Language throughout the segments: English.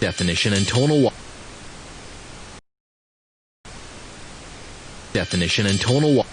Definition and tonal Definition and tonal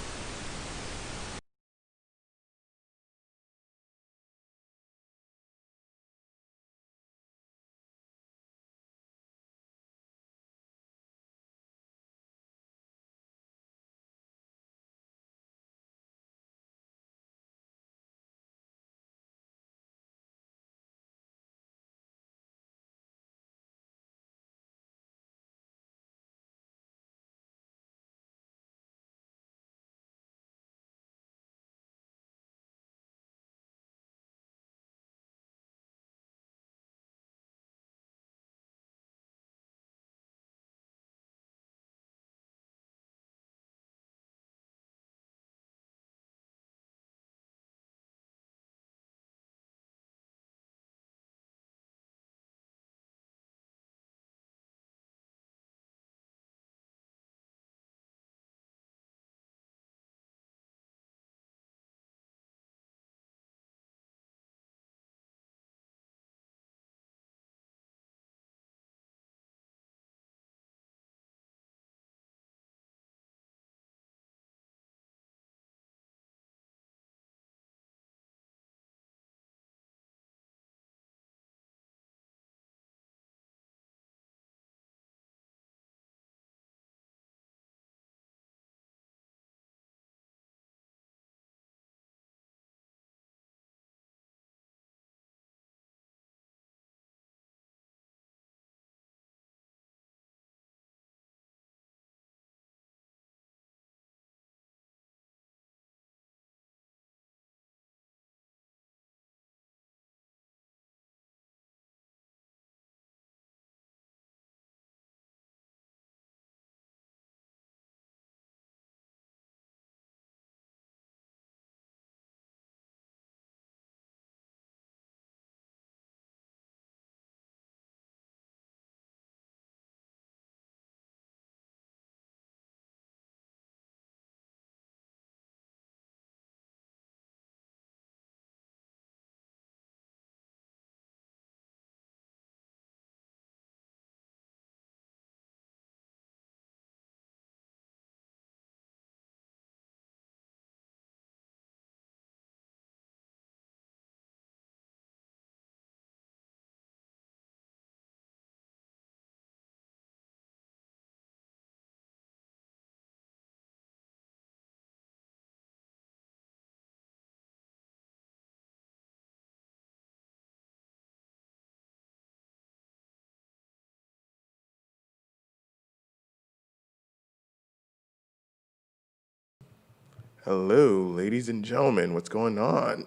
Hello, ladies and gentlemen, what's going on?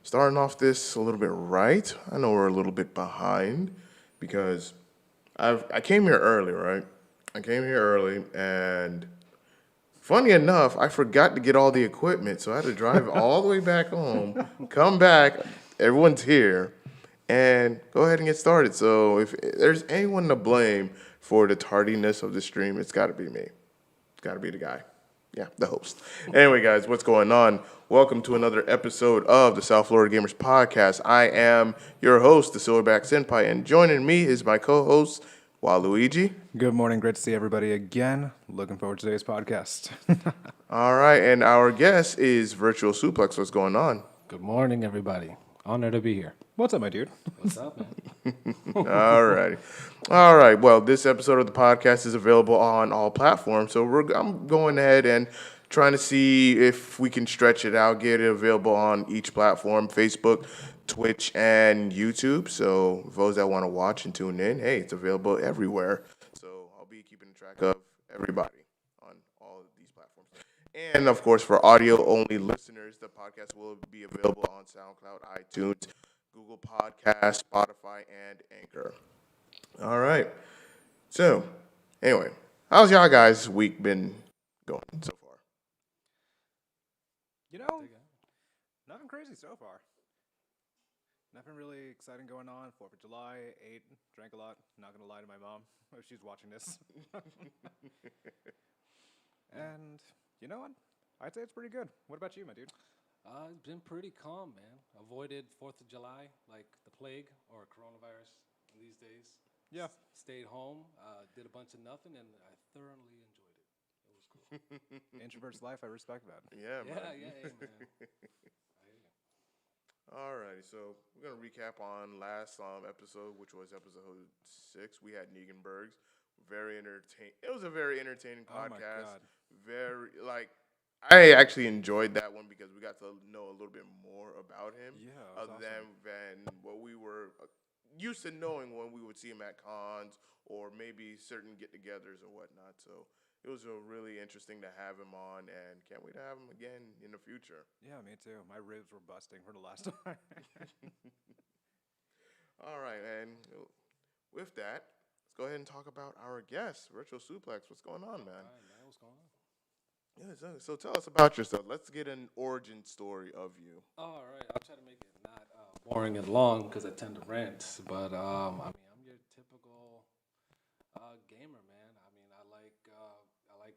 Starting off this a little bit right. I know we're a little bit behind because I came here early, right? I came here early, and funny enough, I forgot to get all the equipment, so I had to drive all the way back home, come back, everyone's here, and go ahead and get started. So if there's anyone to blame for the tardiness of the stream, it's got to be me. It's got to be the guy. Yeah, the host. Anyway, guys, what's going on? Welcome to another episode of the South Florida Gamers Podcast. I am your host, the Silverback Senpai, and joining me is my co-host, Waluigi. Good morning. Great to see everybody again. Looking forward to today's podcast. All right, and our guest is VirtualSuplex. What's going on? Good morning, everybody. Honored to be here. What's up, my dude? What's up, man? All right. All right. Well, this episode of the podcast is available on all platforms. So I'm going ahead and trying to see if we can stretch it out, get it available on each platform, Facebook, Twitch, and YouTube. So for those that want to watch and tune in, hey, it's available everywhere. So I'll be keeping track of everybody on all of these platforms. And, of course, for audio-only listeners, the podcast will be available on SoundCloud, iTunes, Google Podcasts, Spotify, and Anchor. All right. So, anyway, how's y'all guys' week been going so far? You know, nothing crazy so far. Nothing really exciting going on. 4th of July, ate, drank a lot. Not going to lie to my mom if she's watching this. And you know what? I'd say it's pretty good. What about you, my dude? It's been pretty calm, man. Avoided 4th of July like the plague or coronavirus these days. Yeah. Stayed home, did a bunch of nothing, and I thoroughly enjoyed it. It was cool. Introvert's life. I respect that. Yeah, yeah, man. yeah, hey, man. I hear you. Alrighty, so we're gonna recap on last episode, which was episode 6. We had Neganbergs. Very entertain. It was a very entertaining Oh my podcast. God. Very I actually enjoyed that one because we got to know a little bit more about him. Yeah, it was Other than what we were used to knowing when we would see him at cons or maybe certain get-togethers or whatnot. So it was really interesting to have him on, and can't wait to have him again in the future. Yeah, me too. My ribs were busting for the last time. All right, and with that, let's go ahead and talk about our guest, VirtualSuplex. What's going on, man? All right, man, what's going on? Yeah, so tell us about yourself. Let's get an origin story of you. All right, I'll try to make it not boring and long because I tend to rant. But I mean, I'm your typical gamer, man. I mean, I like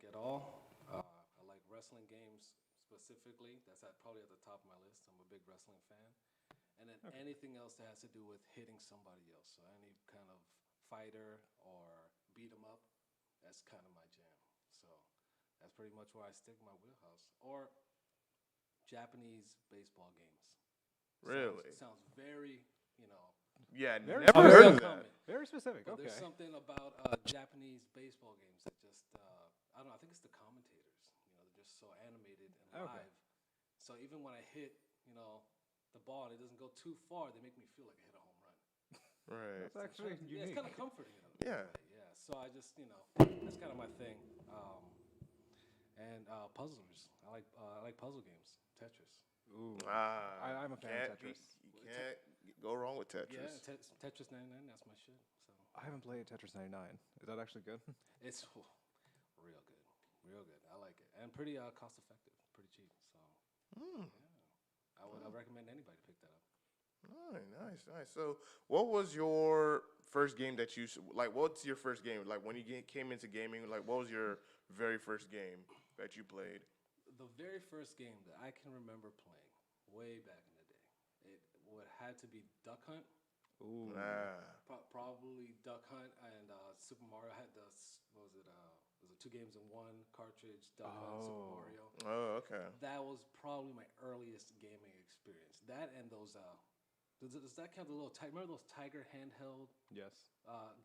it all. I like wrestling games specifically. That's probably at the top of my list. I'm a big wrestling fan. And then anything else that has to do with hitting somebody else. So any kind of fighter or beat 'em up, that's kind of my jam. So that's pretty much where I stick my wheelhouse. Or Japanese baseball games. Really? Sounds very, Yeah, Very never specific. heard of that. uncommon. Very specific. But Okay. there's something about Japanese baseball games that just, I don't know, I think it's the commentators. They're just so animated and Okay. live. So even when I hit, the ball and it doesn't go too far, they make me feel like I hit a home run. Right. That's actually Yeah, it's unique. kind of comforting. Yeah. Yeah. So I just, that's kind of my thing. And puzzlers. I like puzzle games. Tetris. Ooh. Ah, I'm a fan of can't Tetris. You can't go wrong with Tetris. Yeah, Tetris 99. That's my shit. So I haven't played Tetris 99. Is that actually good? it's real good, real good. I like it and pretty cost effective, pretty cheap. So yeah, I would recommend anybody pick that up. All right, nice. So, what was your first game that you like? What's your first game like when you came into gaming? Like, what was your very first game that you played? The very first game that I can remember playing way back in the day, it would had to be Duck Hunt. Ooh. Probably Duck Hunt and Super Mario. I had what was it? Was it 2 games in 1 cartridge? Duck Hunt, Super Mario. Oh, okay. That was probably my earliest gaming experience. That and those. Does that count? Remember those Tiger handheld Yes.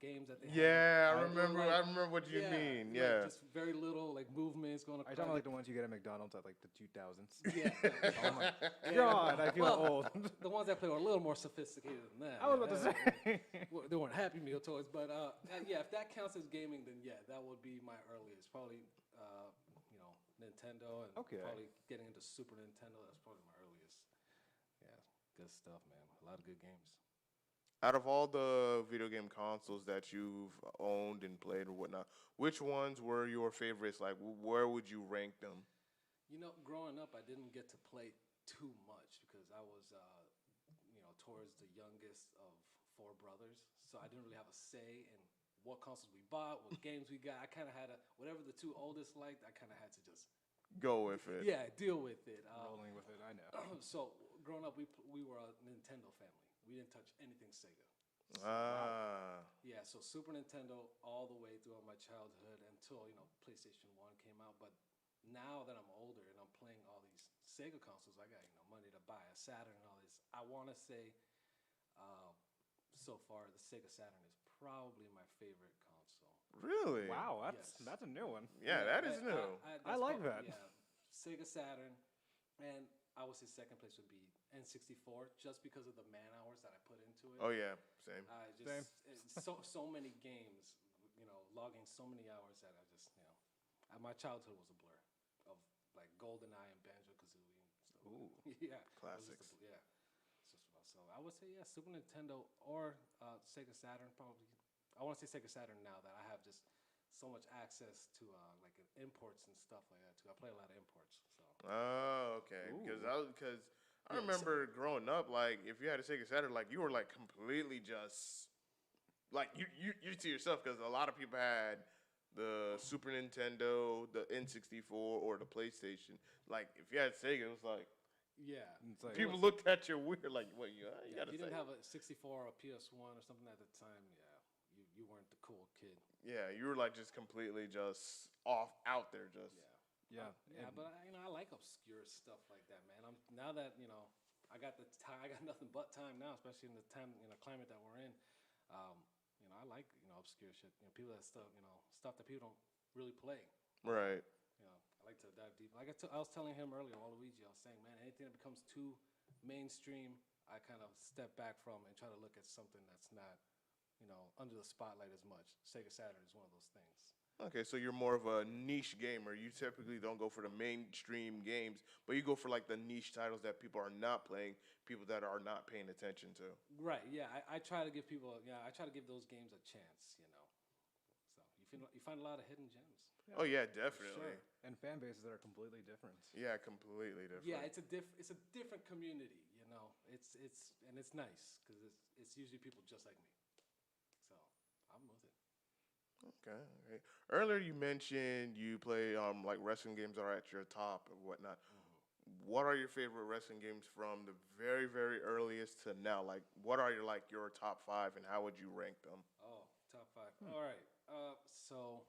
games that they Yeah, had? I remember. I remember what you mean. like Yeah. just very little movements going Are you across. talking about like the ones you get at McDonald's at like the 2000s? Yeah. Oh my God, I feel old. The ones I played were a little more sophisticated than that. I was about to say. They weren't Happy Meal toys, but yeah, if that counts as gaming, then yeah, that would be my earliest. Probably, Nintendo, and Okay. probably getting into Super Nintendo. That's probably my earliest. Yeah, good stuff, man. A lot of good games. Out of all the video game consoles that you've owned and played or whatnot, which ones were your favorites? Like, where would you rank them? Growing up, I didn't get to play too much because I was, towards the youngest of 4 brothers. So I didn't really have a say in what consoles we bought, what games we got. I kind of had whatever the 2 oldest liked, I kind of had to just Go with it. deal with it. Rolling with it, I know. So growing up, we were a Nintendo family. We didn't touch anything Sega. Ah. Yeah, so Super Nintendo all the way throughout my childhood until PlayStation 1 came out. But now that I'm older and I'm playing all these Sega consoles, I got money to buy a Saturn and all this. I want to say, so far, the Sega Saturn is probably my favorite console. Really? Wow, Yes. that's a new one. Yeah, that is new. I like that. Yeah, Sega Saturn, and I would say second place would be N64, just because of the man hours that I put into it. Oh yeah, same. Same. It's so many games, logging so many hours that I just, my childhood was a blur of like GoldenEye and Banjo-Kazooie and stuff. Ooh. Yeah, Classics. Yeah. So I would say Super Nintendo or Sega Saturn probably. I want to say Sega Saturn now that I have just so much access to like imports and stuff like that too. I play a lot of imports. So. Oh, okay. Ooh. Because I remember growing up, like if you had a Sega Saturn, like you were like completely just like you to yourself, because a lot of people had the Super Nintendo, the N64, or the PlayStation. Like if you had Sega, it was like Yeah. It's like, people looked at you weird, like what you Yeah, got if to you say. didn't have a 64 or a PS1 or something at the time, yeah, you you weren't the cool kid. Yeah, you were like just completely just off out there, just. Yeah. Yeah, but I like obscure stuff like that, man. Now that I got the time, I got nothing but time now, especially in the climate that we're in. I like obscure shit. People that stuff that people don't really play. Right. I like to dive deep. Like I was telling him earlier, Waluigi, I was saying, man, anything that becomes too mainstream, I kind of step back from and try to look at something that's not, under the spotlight as much. Sega Saturn is one of those things. Okay, so you're more of a niche gamer. You typically don't go for the mainstream games, but you go for like the niche titles that people are not playing, people that are not paying attention to. Right. Yeah. I try to give people. I try to give those games a chance. So you find a lot of hidden gems. Oh yeah, definitely. Sure. And fan bases that are completely different. Yeah, completely different. Yeah, it's a different community. It's nice because it's usually people just like me. So I'm with it. Okay. Earlier you mentioned you play like wrestling games that are at your top and whatnot. Mm-hmm. What are your favorite wrestling games from the very, very earliest to now? Like, what are your top 5, and how would you rank them? Oh, top 5. All right. So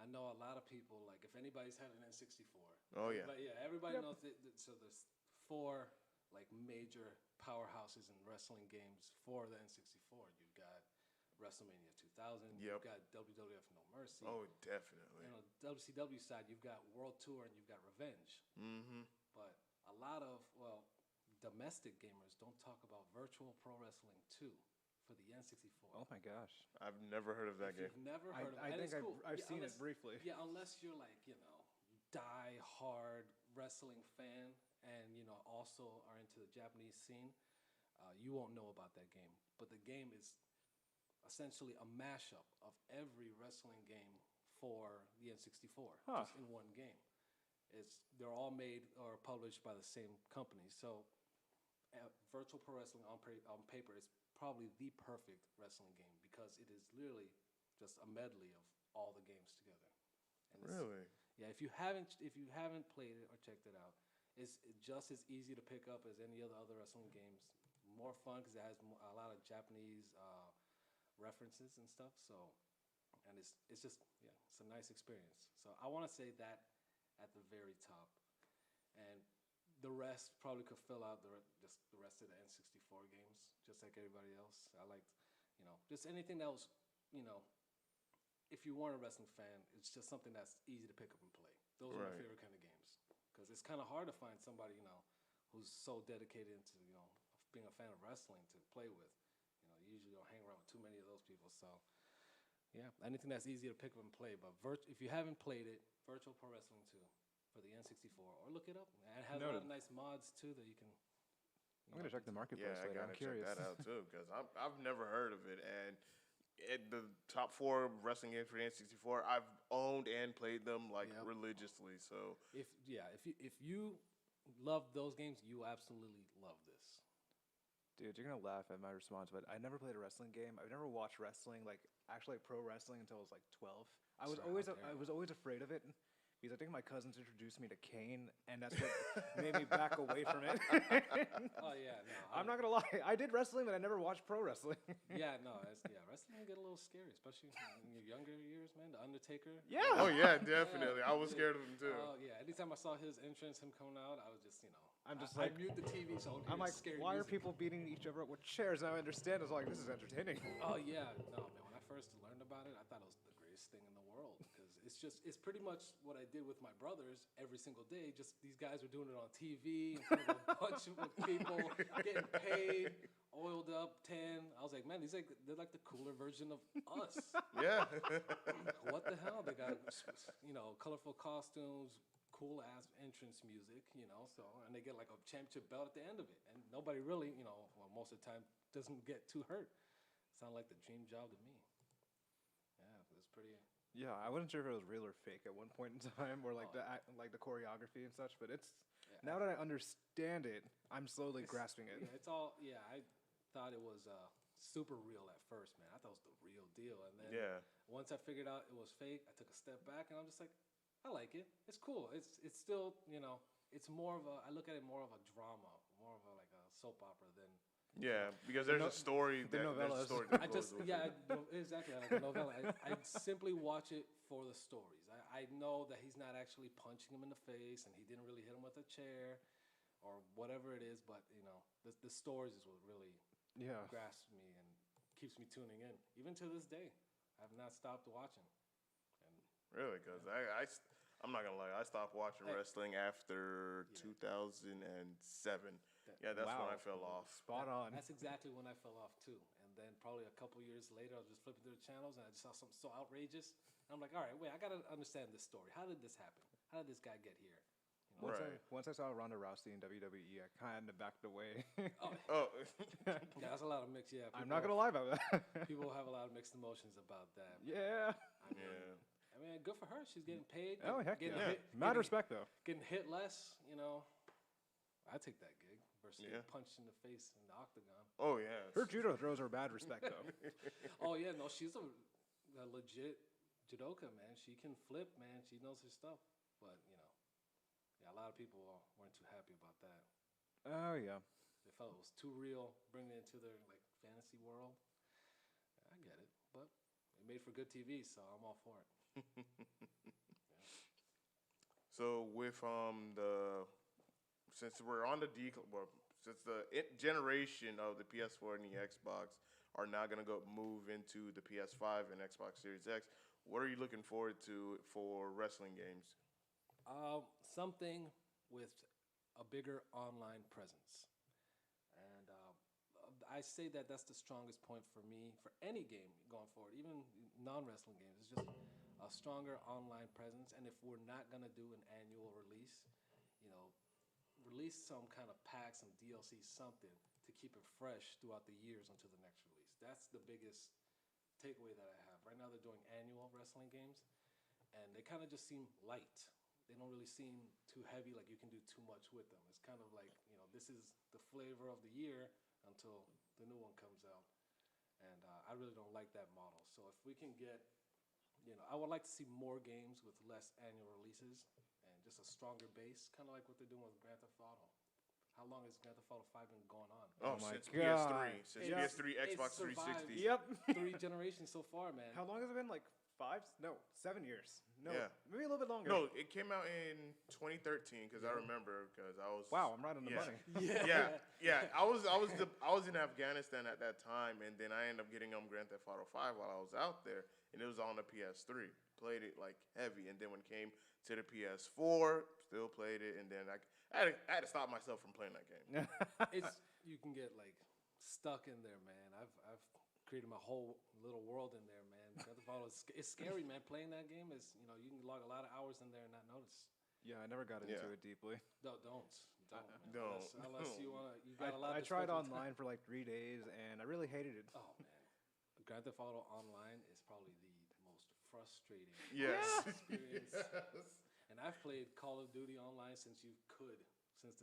I know a lot of people, like if anybody's had an N64. Oh yeah. But yeah, everybody knows it. So there's 4 like major powerhouses in wrestling games for the N64. You've got WrestleMania 2000. Yep. You've got WWF No Mercy. Oh, definitely. On the WCW side, you've got World Tour and you've got Revenge. Mm-hmm. But a lot of, domestic gamers don't talk about Virtual Pro Wrestling 2 for the N64. Oh my gosh. I've never heard of that game. You've never heard of it. I And think it's cool. I've seen it briefly. Yeah, unless you're like, die-hard wrestling fan and, also are into the Japanese scene, you won't know about that game. But the game is essentially a mashup of every wrestling game for the N64, just in one game. They're all made or published by the same company. So Virtual Pro Wrestling on paper is probably the perfect wrestling game because it is literally just a medley of all the games together. And Really? Yeah, if you haven't played it or checked it out, it's just as easy to pick up as any other wrestling games. More fun because it has a lot of Japanese references and stuff. So, and it's just it's a nice experience. So I want to say that at the very top, and the rest probably could fill out the rest of the N64 games, just like everybody else. I liked, just anything that was, if you weren't a wrestling fan, it's just something that's easy to pick up and play. Those are my favorite kind of games because it's kind of hard to find somebody, who's so dedicated to, being a fan of wrestling to play with. You usually don't hang around with too many of those people. So, yeah, anything that's easy to pick up and play. But if you haven't played it, Virtual Pro Wrestling 2 for the N64, or look it up. And it has a lot of nice mods, too, that you can... I'm going to check the marketplace Yeah, I later. I'm gotta curious. check that out too because I've never heard of it. And the top 4 wrestling games for the N64, I've owned and played them religiously. So if you love those games, you absolutely love this. Dude, you're going to laugh at my response, but I never played a wrestling game. I've never watched wrestling, actually pro wrestling until I was 12. I was always afraid of it because I think my cousins introduced me to Kane, and that's what made me back away from it. Oh, yeah, no. I'm not going to lie. I did wrestling, but I never watched pro wrestling. Yeah, no, wrestling can get a little scary, especially in your younger years, man. The Undertaker. Yeah. Oh yeah, definitely. I was scared of him too. Oh yeah. Anytime I saw his entrance, him coming out, I was just, I'm just I mute the TV so I'm like, scary why music. are people beating each other up with chairs? And I understand. It's like, this is entertaining. Oh yeah, no man. When I first learned about it, I thought it was the greatest thing in the world because it's pretty much what I did with my brothers every single day. Just these guys were doing it on TV in front of a bunch of people, getting paid, oiled up, tan. I was like, man, they're like the cooler version of us. Yeah. What the hell? They got colorful costumes, cool ass entrance music, so and they get like a championship belt at the end of it, and nobody really, most of the time doesn't get too hurt. Sounded like the dream job to me. Yeah, it was pretty. Yeah, I wasn't sure if it was real or fake at one point in time, or the choreography and such. But now that I understand it, I'm slowly grasping it. Yeah, it's all. Yeah, I thought it was super real at first, man. I thought it was the real deal, and then once I figured out it was fake, I took a step back, and I'm just like, I like it. It's cool. It's still, it's more of a. I look at it more of a drama, more of a soap opera than Yeah, because there's a story. There's a novellas. story that I goes just with yeah, it. exactly like a novella. I simply watch it for the stories. I know that he's not actually punching him in the face, and he didn't really hit him with a chair, or whatever it is. But the stories is what really grasps me and keeps me tuning in. Even to this day, I have not stopped watching. And Really, because I'm not gonna lie, I stopped watching wrestling after 2007. Yeah, that's when I fell off. Spot on. that's exactly when I fell off too. And then probably a couple years later, I was just flipping through the channels and I just saw something so outrageous. And I'm like, all right, wait, I gotta understand this story. How did this happen? How did this guy get here? Right. Once I saw Ronda Rousey in WWE, I kind of backed away. Oh, Yeah, that's a lot of mixed. Yeah, I'm not gonna lie about that. People have a lot of mixed emotions about that. Yeah. yeah. I mean, good for her. She's getting paid. Oh heck getting yeah. hit- Mad getting- respect though. Getting hit less, I take that gig versus getting Yeah. punched in the face in the octagon. Oh yeah. Her judo throws are bad respect though. Oh yeah, no, she's a legit judoka, man. She can flip, man. She knows her stuff. But a lot of people weren't too happy about that. Oh yeah. They felt it was too real, bringing it into their fantasy world. I get it, but it made for good TV, so I'm all for it. So with since we're on the since the generation of the PS4 and the Xbox are now gonna move into the PS5 and Xbox Series X, what are you looking forward to for wrestling games? Something with a bigger online presence. And I say that that's the strongest point for me for any game going forward, even non-wrestling games. It's just a stronger online presence. And if we're not going to do an annual release, release some kind of pack, some DLC, something to keep it fresh throughout the years until the next release. That's the biggest takeaway that I have. Right now they're doing annual wrestling games, and they kind of just seem light. They don't really seem too heavy, like you can do too much with them. It's kind of like, this is the flavor of the year until the new one comes out. And I really don't like that model. So if we can get, I would like to see more games with less annual releases and just a stronger base, kind of like what they're doing with Grand Theft Auto. How long has Grand Theft Auto 5 been going on? Oh, my since God. PS3, since Yeah. PS3, Xbox 360. Yep. 3 generations so far, man. How long has it been? Like 7 years. No, Yeah. maybe a little bit longer. No, it came out in 2013 because I remember because I was. Wow, I'm right on the money. Yeah. I was in Afghanistan at that time, and then I ended up getting Grand Theft Auto 5 while I was out there, and it was on the PS3. Played it like heavy, and then when it came to the PS4, still played it, and then I had to stop myself from playing that game. You can get stuck in there, man. I've created my whole little world in there, man. Grand Theft Auto it's scary, man. Playing that game is, you can log a lot of hours in there and not notice. Yeah, I never got into it deeply. No, don't. Man. Don't. Unless you got a lot. I to tried spend time. online for like 3 days, and I really hated it. Oh man, Grand Theft Auto Online is probably the most frustrating Yes. experience. And I've played Call of Duty Online since the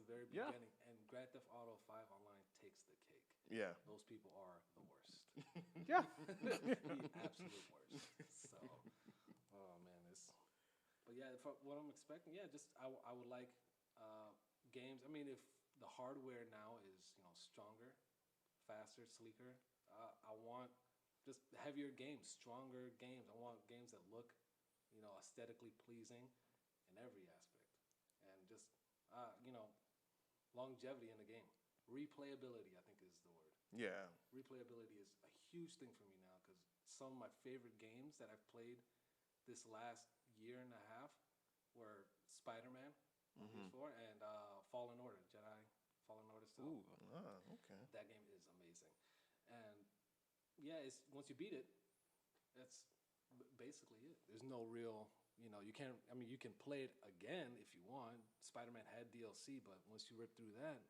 very Yeah. beginning. And Grand Theft Auto 5 Online takes the cake. Yeah. Those people are the worst. Yeah. The absolute worst. So, oh man, but yeah, for what I'm expecting, just I would like games. I mean, if the hardware now is stronger, faster, sleeker, I want just heavier games, stronger games. I want games that look, aesthetically pleasing in every aspect, and just longevity in the game. Replayability, I think, is the word. Yeah. Replayability is a huge thing for me now because some of my favorite games that I've played this last year and a half were Spider-Man, PS4, and Fallen Order, Jedi Fallen Order. So Ooh. Oh, okay. that game is amazing. And it's once you beat it, that's basically it. There's no real, you can't. I mean, you can play it again if you want. Spider-Man had DLC, but once you rip through that,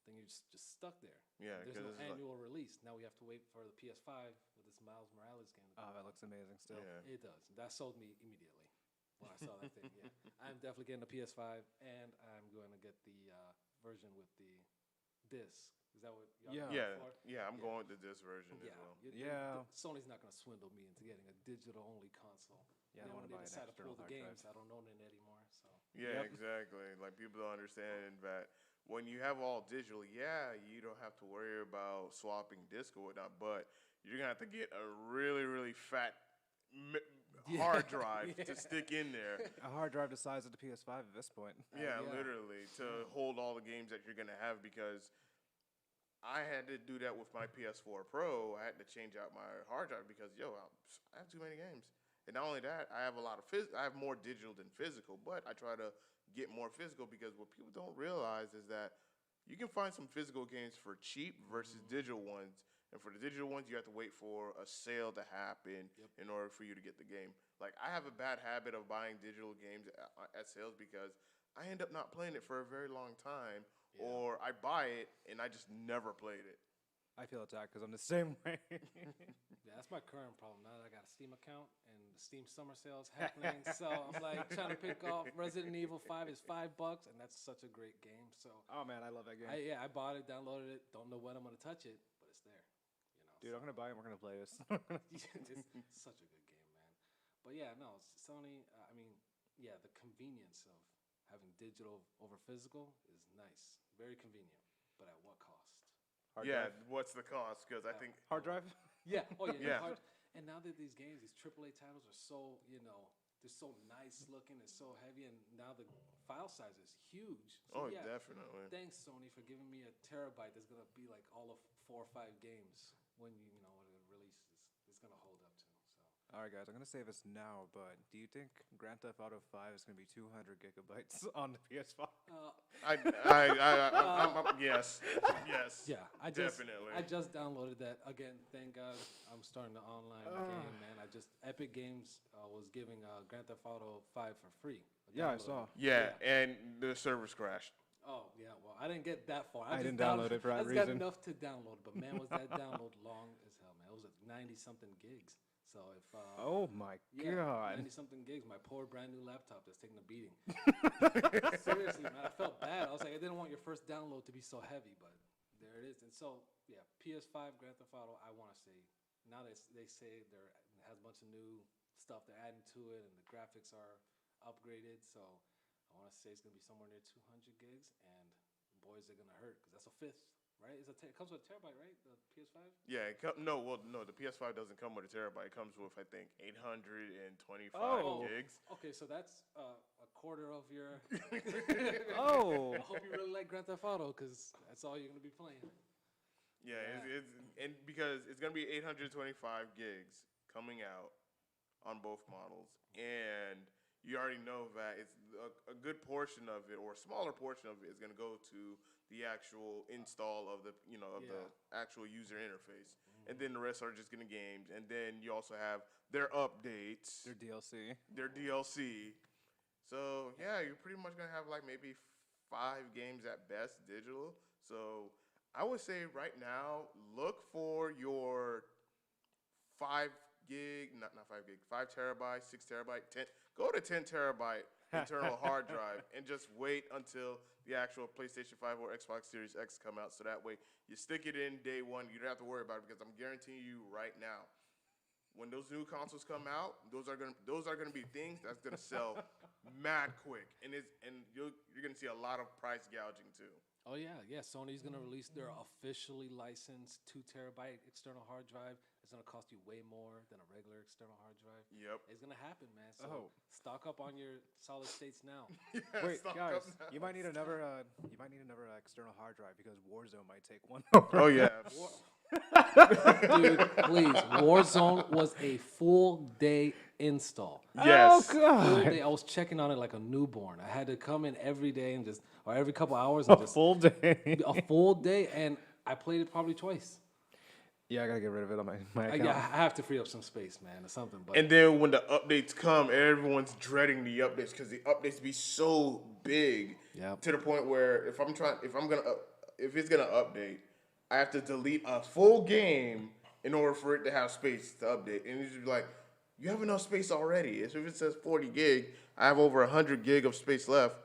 then you're just stuck there. Yeah, There's no 'cause it's annual release. Now we have to wait for the PS5 with this Miles Morales game. Oh, that looks amazing still. Yeah. It does. That sold me immediately when I saw that thing. Yeah, I'm definitely getting a PS5, and I'm going to get the version with the disc. Is that what y'all Yeah. Yeah. for? Yeah. I'm going to this version as Yeah. well. Yeah. Sony's not going to swindle me into getting a digital-only console. Yeah, I Then wanna when they buy an decide to external pull the hard drive. games, I don't own it anymore. So Yeah, Yep. exactly. Like people don't understand that when you have all digital, yeah, you don't have to worry about swapping disc or whatnot, but you're gonna have to get a really, really fat hard drive to stick in there. A hard drive the size of the PS5 at this point. Yeah, yeah. literally to hold all the games that you're gonna have because I had to do that with my PS4 Pro. I had to change out my hard drive because I have too many games. And not only that, I have a lot of I have more digital than physical, but I try to get more physical because what people don't realize is that you can find some physical games for cheap versus digital ones. And for the digital ones, you have to wait for a sale to happen in order for you to get the game. Like, I have a bad habit of buying digital games at sales because I end up not playing it for a very long time, or I buy it and I just never played it. I feel attacked because I'm the same way. Yeah, that's my current problem. Now that I got a Steam account and the Steam summer sale's happening, so I'm like trying to pick off Resident Evil 5 is $5, and that's such a great game. So, Oh man, I love that game. I bought it, downloaded it. Don't know when I'm gonna touch it, but it's there. Dude, I'm gonna buy it. We're gonna play this. It's such a good game, man. But yeah, no, Sony. I mean, yeah, the convenience of having digital over physical is nice, very convenient. But at what cost? Hard Yeah, drive? what's the cost? Because I think Hard drive? Yeah. Oh yeah. Yeah. And now that these games, these AAA titles are so, they're so nice looking and so heavy, and now the file size is huge. So yeah, definitely. thanks Sony for giving me a terabyte that's gonna be like all of 4 or 5 games when when it releases. It's gonna hold up to. So All right, guys, I'm gonna say this now, but do you think Grand Theft Auto 5 is gonna be 200 gigabytes on the PS5? Yes, yeah, I definitely. just downloaded that again. Thank God I'm starting the online game, man. Epic Games was giving Grand Theft Auto 5 for free. Yeah, I saw. Yeah, and the servers crashed. Oh yeah, well I didn't get that far. I just didn't download it for that I just got reason. enough to download, but man, was that download long as hell, man. It was like 90 something gigs. So if Oh my god. 90 something gigs, my poor brand new laptop that's taking a beating. Seriously, man, I felt bad. I was like, I didn't want your first download to be so heavy, but there it is. And so yeah, PS5 Grand Theft Auto. I want to say now that they say it has a bunch of new stuff they're adding to it, and the graphics are upgraded. So I want to say it's gonna be somewhere near 200 gigs, and boys, they're gonna hurt because that's a fifth. Right? It comes with a terabyte, right? The PS5? Yeah, no, the PS5 doesn't come with a terabyte. It comes with, I think, 825 gigs. Okay, so that's a quarter of your. Oh. I hope you really like Grand Theft Auto because that's all you're gonna be playing. Yeah, and because it's gonna be 825 gigs coming out on both models, and you already know that it's a good portion of it, or a smaller portion of it, is gonna go to the actual install of the the actual user interface, and then the rest are just getting games, and then you also have their updates, Their DLC. So yeah, you're pretty much gonna have like maybe 5 games at best digital. So I would say right now, look for your 5 terabyte, 6 terabyte, 10. Go to 10 terabyte internal hard drive and just wait until the actual PlayStation 5 or Xbox Series X come out. So that way you stick it in day one. You don't have to worry about it because I'm guaranteeing you right now, when those new consoles come out, those are gonna be things that's gonna sell mad quick, and you're gonna see a lot of price gouging too. Oh yeah. Sony's gonna release their officially licensed 2 terabyte external hard drive. It's gonna cost you way more than a regular external hard drive. Yep. It's gonna happen, man. So stock up on your solid states now. Wait, stock guys, up now. you might need another external hard drive because Warzone might take one. Oh yeah. Dude, please. Warzone was a full day install. Yes. Oh Full god. day. I was checking on it like a newborn. I had to come in every day and or every couple hours and A full day. a full day, and I played it probably twice. Yeah, I gotta get rid of it on my account. I have to free up some space, man, or something. But And then when the updates come, everyone's dreading the updates because the updates be so big Yep. to the point where if it's gonna update, I have to delete a full game in order for it to have space to update. And it's just like, you have enough space already. If it says 40 gig, I have over 100 gig of space left.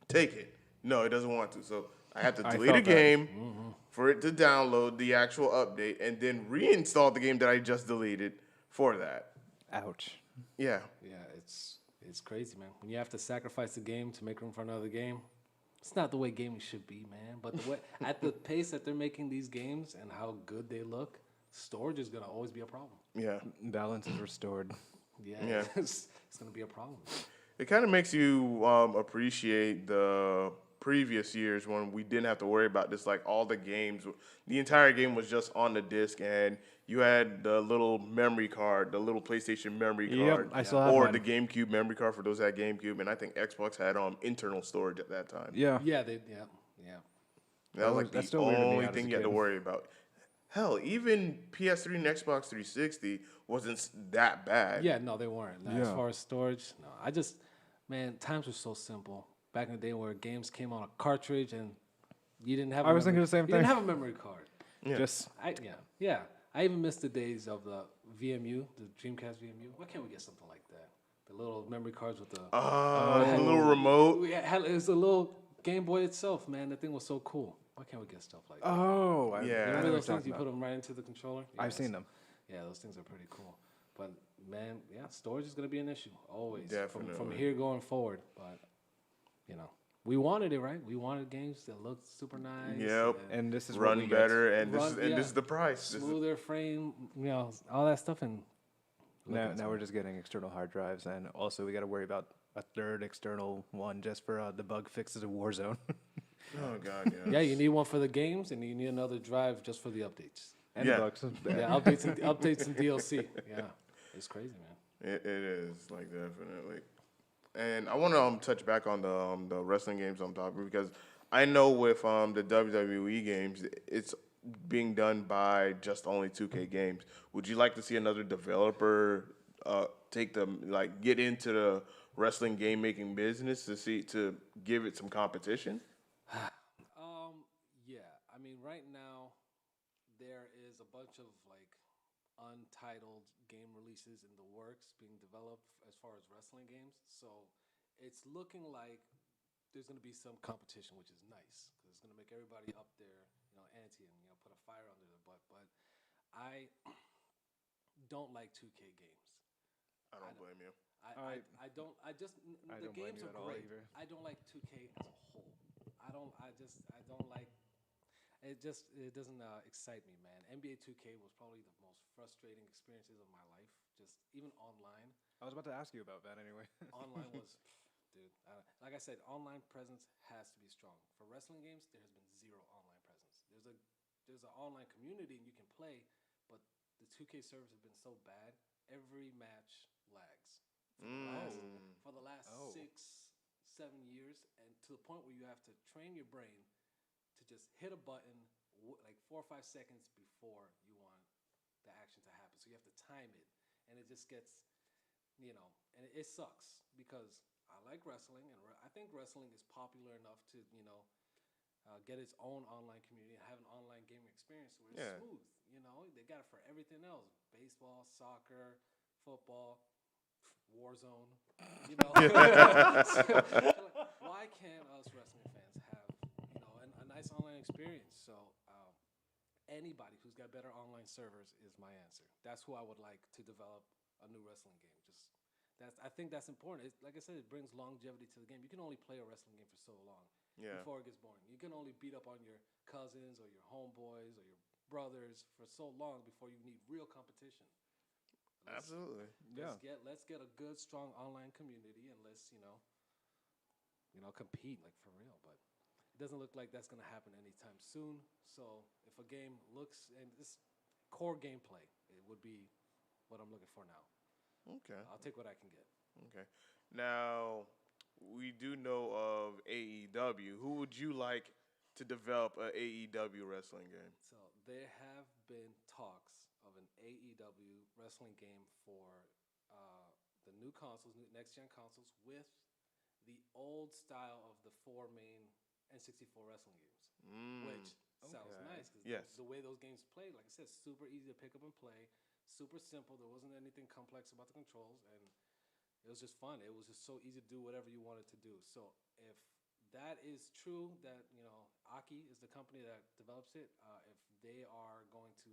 Take it. No, it doesn't want to. So I have to delete a felt that. game for it to download the actual update and then reinstall the game that I just deleted for that. Ouch. Yeah. yeah, it's crazy, man. When you have to sacrifice the game to make room for another game, It's not the way gaming should be, man. But the way at the pace that they're making these games and how good they look, storage is gonna always be a problem. Yeah. Balance is restored. Yeah. It's gonna be a problem. It kind of makes you appreciate the previous years when we didn't have to worry about this. Like all the games, the entire game was just on the disc, and you had the little memory card, the little PlayStation memory Yep, card, I still have or mine. the GameCube memory card for those that had GameCube, and I think Xbox had internal storage at that time. Yeah. Yeah, That was like that's the still weird to me only as a thing you had to kid. worry about. Hell, even PS3 and Xbox 360 wasn't that bad. yeah. No, they weren't. Now, as Yeah. far as storage, no. Man, times were so simple back in the day where games came on a cartridge and you didn't have. I was thinking the same You didn't thing. have a memory card. Just Yeah. I even miss the days of the VMU, the Dreamcast VMU. Why can't we get something like that? The little memory cards with the. The little remote. It was a little Game Boy itself, man. That thing was so cool. Why can't we get stuff like that? oh, Yeah. I You I remember know those what you're things? You talking put them right into the controller. about. I've seen them. Yeah, those things are pretty cool. But man, yeah, storage is gonna be an issue always. From Definitely. here going forward. But we wanted it, right? We wanted games that looked super nice. Yep. And this is what Run we get. better, and Run- this is the price. This is- smoother frame, all that stuff, and Now we're just getting external hard drives, and also we got to worry about a third external one just for the bug fixes of Warzone. oh god, yeah. yeah, you need one for the games, and you need another drive just for the updates. and Yeah. the bugs. Yeah, updates and DLC. Yeah, it's crazy, man. It is like definitely. And I want to touch back on the wrestling games I'm talking because I know with the WWE games, it's being done by just only 2K Games. Would you like to see another developer get into the wrestling game making business to give it some competition? Yeah. I mean, right now there is a bunch of untitled game releases in the works being developed as far as wrestling games. So it's looking like there's going to be some competition, which is nice because it's going to make everybody up there, ante and put a fire under their butt. But I don't like 2K games. I don't blame you. I don't. I The don't blame games you are at all great. either. I don't like 2K as a whole. I don't like. It doesn't excite me, man. NBA 2K was probably the most frustrating experiences of my life. Just even online. I was about to ask you about that anyway. Online was, dude. Like I said, online presence has to be strong. For wrestling games, there has been zero online presence. There's an online community and you can play, but the 2K servers have been so bad. Every match lags for the last 6-7 years, and to the point where you have to train your brain to just hit a button like 4 or 5 seconds before you want the action to happen. So you have to time it, and it just gets, and it sucks because I like wrestling, and I think wrestling is popular enough to, get its own online community and have an online gaming experience where it's smooth. They got it for everything else: baseball, soccer, football, Warzone. Why can't us wrestling fans have a nice online experience? So anybody who's got better online servers is my answer. That's who I would like to develop a new wrestling game. I think that's important. Like I said, it brings longevity to the game. You can only play a wrestling game for so long before it gets boring. You can only beat up on your cousins or your homeboys or your brothers for so long before you need real competition. Absolutely. Let's get a good, strong online community, and let's compete like for real. But it doesn't look like that's gonna happen anytime soon. So if a game looks and this core gameplay, it would be what I'm looking for now. Okay. I'll take what I can get. Okay. Now, we do know of AEW. Who would you like to develop an AEW wrestling game? So there have been talks of an AEW wrestling game for the new consoles, next-gen consoles, with the old style of the 4 main N64 wrestling games, which sounds nice because the way those games played, like I said, super easy to pick up and play, super simple. There wasn't anything complex about the controls, and it was just fun. It was just so easy to do whatever you wanted to do. So if that is true, that Aki is the company that develops it, if they are going to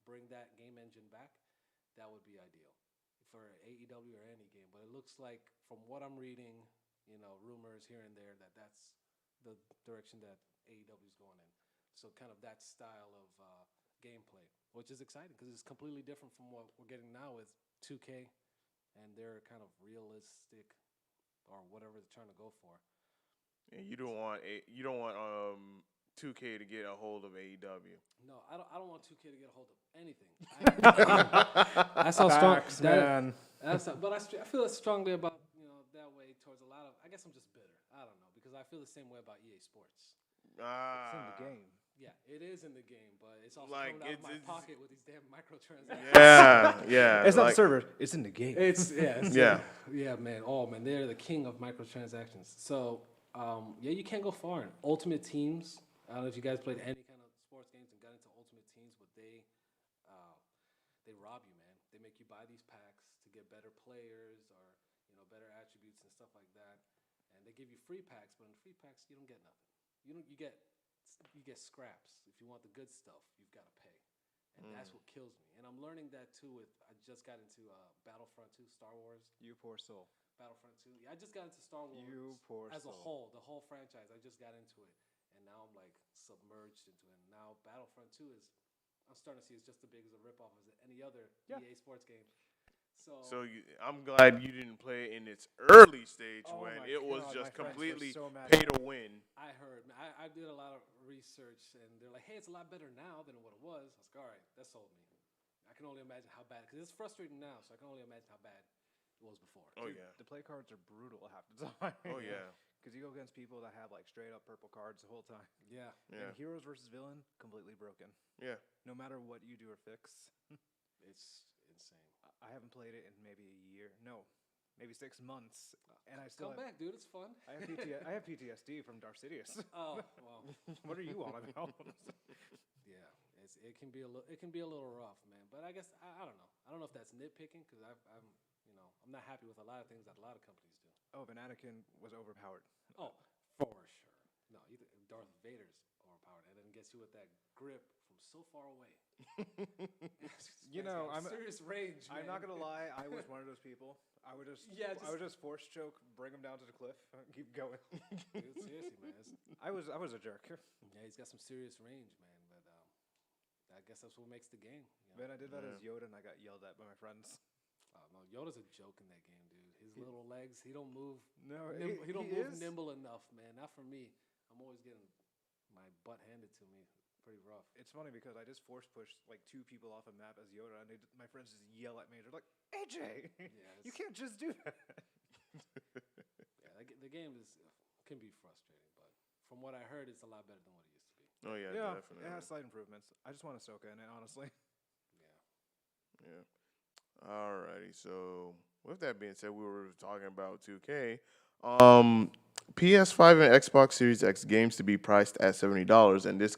bring that game engine back, that would be ideal for AEW or any game. But it looks like, from what I'm reading, rumors here and there, that's the direction that AEW is going in. So kind of that style of gameplay, which is exciting because it's completely different from what we're getting now with 2K and their kind of realistic or whatever they're trying to go for. And you don't want 2K to get a hold of AEW. No, I don't want 2K to get a hold of anything. That's how strong. Facts, man. But I feel strongly about that way towards a lot of. I guess I'm just bitter. I don't know because I feel the same way about EA Sports. It's in the game. Yeah, it is in the game, but it's also Like, coming out of my pocket with these damn microtransactions. Yeah. It's not the server. It's in the game. Yeah, man. Oh man, they're the king of microtransactions. So you can't go far in Ultimate Teams. I don't know if you guys played any kind of sports games and got into Ultimate Teams, but they rob you, man. They make you buy these packs to get better players or better attributes and stuff like that, and they give you free packs. But in free packs, you don't get nothing. You get scraps. If you want the good stuff, you've got to pay, and that's what kills me. And I'm learning that too. I just got into Battlefront 2, Star Wars. You poor soul. Battlefront 2. Yeah, I just got into Star Wars as a whole, the whole franchise. I just got into it, and now I'm like submerged into it. And now Battlefront 2 I'm starting to see it's just as big as a ripoff as any other EA Sports game. So I'm glad you didn't play it in its early stage when it was just completely pay to win. I heard. I did a lot of research, and they're like, "Hey, it's a lot better now than what it was." I was like, "All right, that sold me." I can only imagine how bad, because it's frustrating now. So I can only imagine how bad it was before. Oh yeah, the play cards are brutal half the time. Oh yeah, because you go against people that have like straight up purple cards the whole time. Yeah. And heroes versus villain, completely broken. Yeah. No matter what you do or fix, it's insane. I haven't played it in maybe a year. No, maybe 6 months, and I still come back, dude. It's fun. I have PTSD from Darth Sidious. Oh well. What are you on about? Yeah, it can be a little rough, man. But I guess I don't know. I don't know if that's nitpicking because I'm not happy with a lot of things that a lot of companies do. Oh, but Anakin was overpowered. Oh, for sure. No, Darth Vader's overpowered, and then gets you with that grip from so far away. I'm serious range. Man. I'm not gonna lie. I was one of those people. I would just force choke, bring him down to the cliff, keep going. Dude, seriously, man. I was a jerk. Yeah, he's got some serious range, man. But I guess that's what makes the game. Man, I did that as Yoda, and I got yelled at by my friends. Oh no, Yoda's a joke in that game, dude. His little legs, he don't move. No, he don't move nimble enough, man. Not for me. I'm always getting my butt handed to me. Pretty rough. It's funny because I just force pushed like 2 people off a map as Yoda, and my friends just yell at me. They're like, "AJ, you can't just do that." Yeah, the game can be frustrating, but from what I heard, it's a lot better than what it used to be. Oh yeah, definitely. It has slight improvements. I just want Ahsoka in it, honestly. Yeah. Alrighty. So with that being said, we were talking about 2K. PS5 and Xbox Series X games to be priced at $70, and this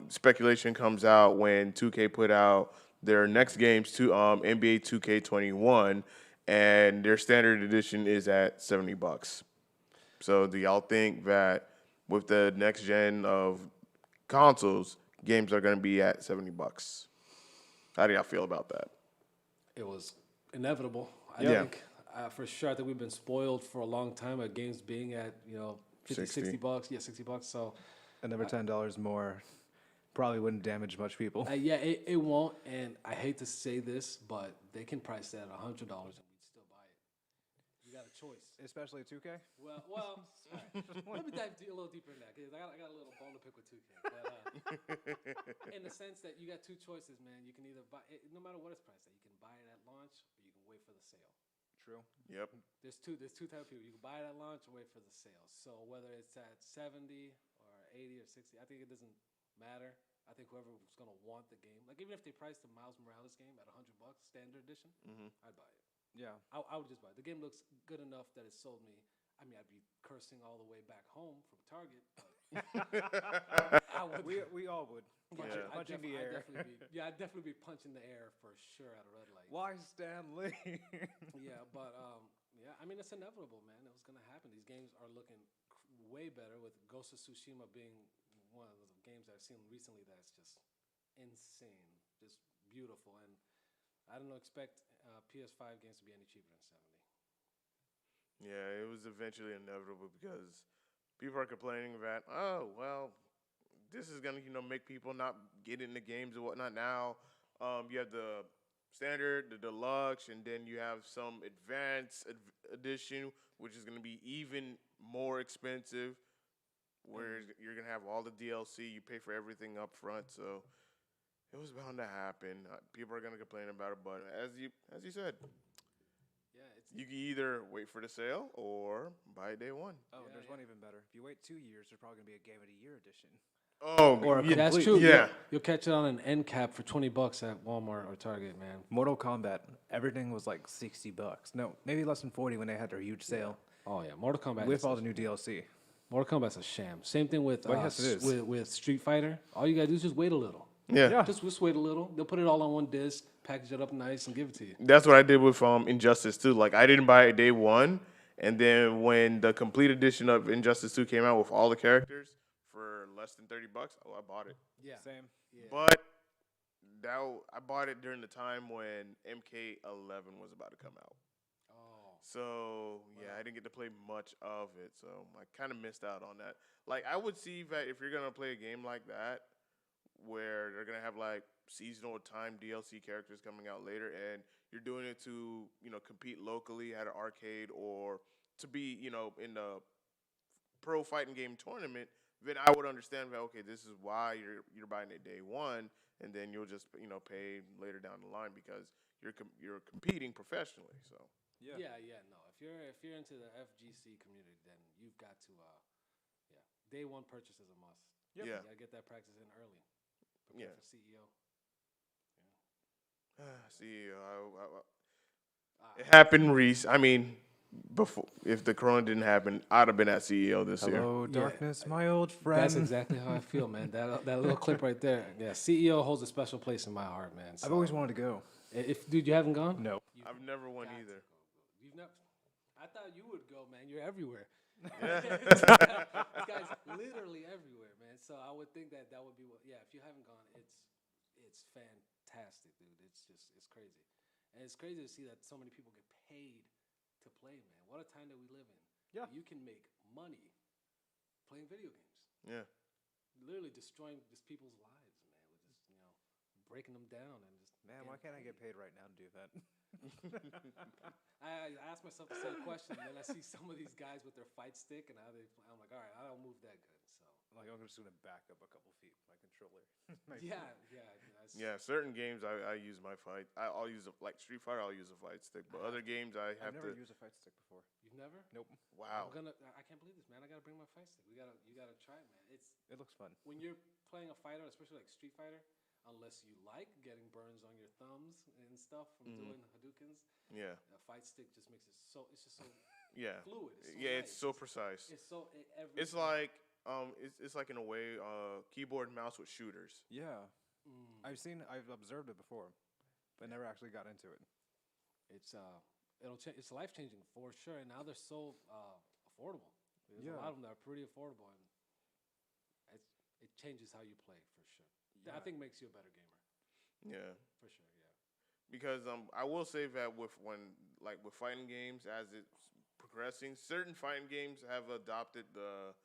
speculation comes out when 2K put out their next games to NBA 2K21, and their standard edition is at $70. So do y'all think that with the next gen of consoles, games are going to be at $70? How do y'all feel about that? It was inevitable. I think. For sure, I think we've been spoiled for a long time at games being at, $60. Yeah, $60. So another $10 more probably wouldn't damage much people. It won't. And I hate to say this, but they can price that at $100 and we'd still buy it. You got a choice. Especially 2K? Well, all right. Let me dive a little deeper in that because I got a little bone to pick with 2K. But in the sense that you got 2 choices, man. You can either buy it, no matter what it's priced at. You can buy it at launch or you can wait for the sale. True. Yep. There's two types of people. You can buy it at launch or wait for the sale. So whether it's at 70 or 80 or 60, I think it doesn't matter. I think whoever's gonna want the game, like even if they priced the Miles Morales game at $100 standard edition, I'd buy it. Yeah, I would just buy it. The game looks good enough that it sold me. I mean, I'd be cursing all the way back home from Target. But I would. We all would. Punching the air. I'd definitely be punching the air for sure at a red light. Why Stan Lee? But I mean, it's inevitable, man. It was gonna happen. These games are looking way better, with Ghost of Tsushima being one of the games I've seen recently that's just insane, just beautiful. And I don't expect PS5 games to be any cheaper than $70. Yeah, it was eventually inevitable because people are complaining that, oh, well, this is gonna, make people not get into games and whatnot. Now, you have the standard, the deluxe, and then you have some advanced edition, which is gonna be even more expensive. Where you're gonna have all the DLC, you pay for everything up front. So it was bound to happen. People are gonna complain about it, but as you said, Yeah, it's you can either wait for the sale or buy it day one. Oh, Yeah, there's yeah. one even better. If you wait 2 years, there's probably gonna be a Game of the Year edition. Oh, Or a yeah, that's complete- true. Yeah, You'll catch it on an end cap for $20 at Walmart or Target, man. Mortal Kombat, everything was like $60. No, maybe less than 40 when they had their huge sale Oh yeah, Mortal Kombat. with is all a- the new DLC. Mortal Kombat's a sham. Same thing with Well, yes, it is. with Street Fighter. All you gotta do is just wait a little. yeah. Just wait a little. They'll put it all on one disc, package it up nice, and give it to you. That's what I did with Injustice 2. Like I didn't buy it day one, and then when the complete edition of Injustice 2 came out with all the characters for less than $30, I bought it. Yeah. Same. Yeah. But I bought it during the time when MK11 was about to come out. Oh. So yeah, I didn't get to play much of it. So I kind of missed out on that. Like I would see that if you're gonna play a game like that, where they're gonna have like seasonal time DLC characters coming out later, and you're doing it to compete locally at an arcade or to be in the pro fighting game tournament, then I would understand that okay, this is why you're buying it day one, and then you'll just pay later down the line because you're competing professionally. So Yeah. No. If you're into the FGC community, then you've got to day one purchase is a must. Yep. You Yeah. gotta get that practice in early. Prepare Yeah. for CEO. see, it happened, Reese. I mean, before if the Corona didn't happen, I'd have been at CEO this year. Hello, darkness, my old friend. That's exactly how I feel, man. That little clip right there. Yeah, CEO holds a special place in my heart, man. I've So, always wanted to go. If dude, you haven't gone? No. I've never won Got to either. go, bro. You've never. I thought you would go, man. You're everywhere. Yeah. This guy's literally everywhere, man. So I would think that would be what. Yeah, if you haven't gone, it's fantastic, dude. It's crazy, and it's crazy to see that so many people get paid to play, man. What a time that we live in. Yeah. You can make money playing video games. Yeah. Literally destroying just people's lives, man. With just breaking them down and just. Man, getting why can't I get paid? paid right now to do that? I ask myself the same question, and then I see some of these guys with their fight stick and how they play. I'm like, all right, I don't move that good. So Like, I'm just going to back up a couple feet with my controller. yeah. Yeah, certain games I use my fight. I'll use like Street Fighter. I'll use a fight stick, but other games I I've have never to. used a fight stick before. You've never? Nope. Wow. I can't believe this, man. I gotta bring my fight stick. You gotta try it, man. It's It looks fun. when you're playing a fighter, especially like Street Fighter. Unless you like getting burns on your thumbs and stuff from doing Hadoukens, Yeah. a fight stick just makes it so. It's just so Yeah. fluid. It's so Yeah, nice. it's so precise. It's so every. It's like it's like in a way keyboard and mouse with shooters. Yeah. I've observed it before, but never actually got into it. It's it's life changing for sure. And now they're so affordable. There's a Yeah. lot of them that are pretty affordable, and it changes how you play for sure. I think makes you a better gamer Yeah. for sure. Yeah. Because I will say that with fighting games as it's progressing, certain fighting games have adopted the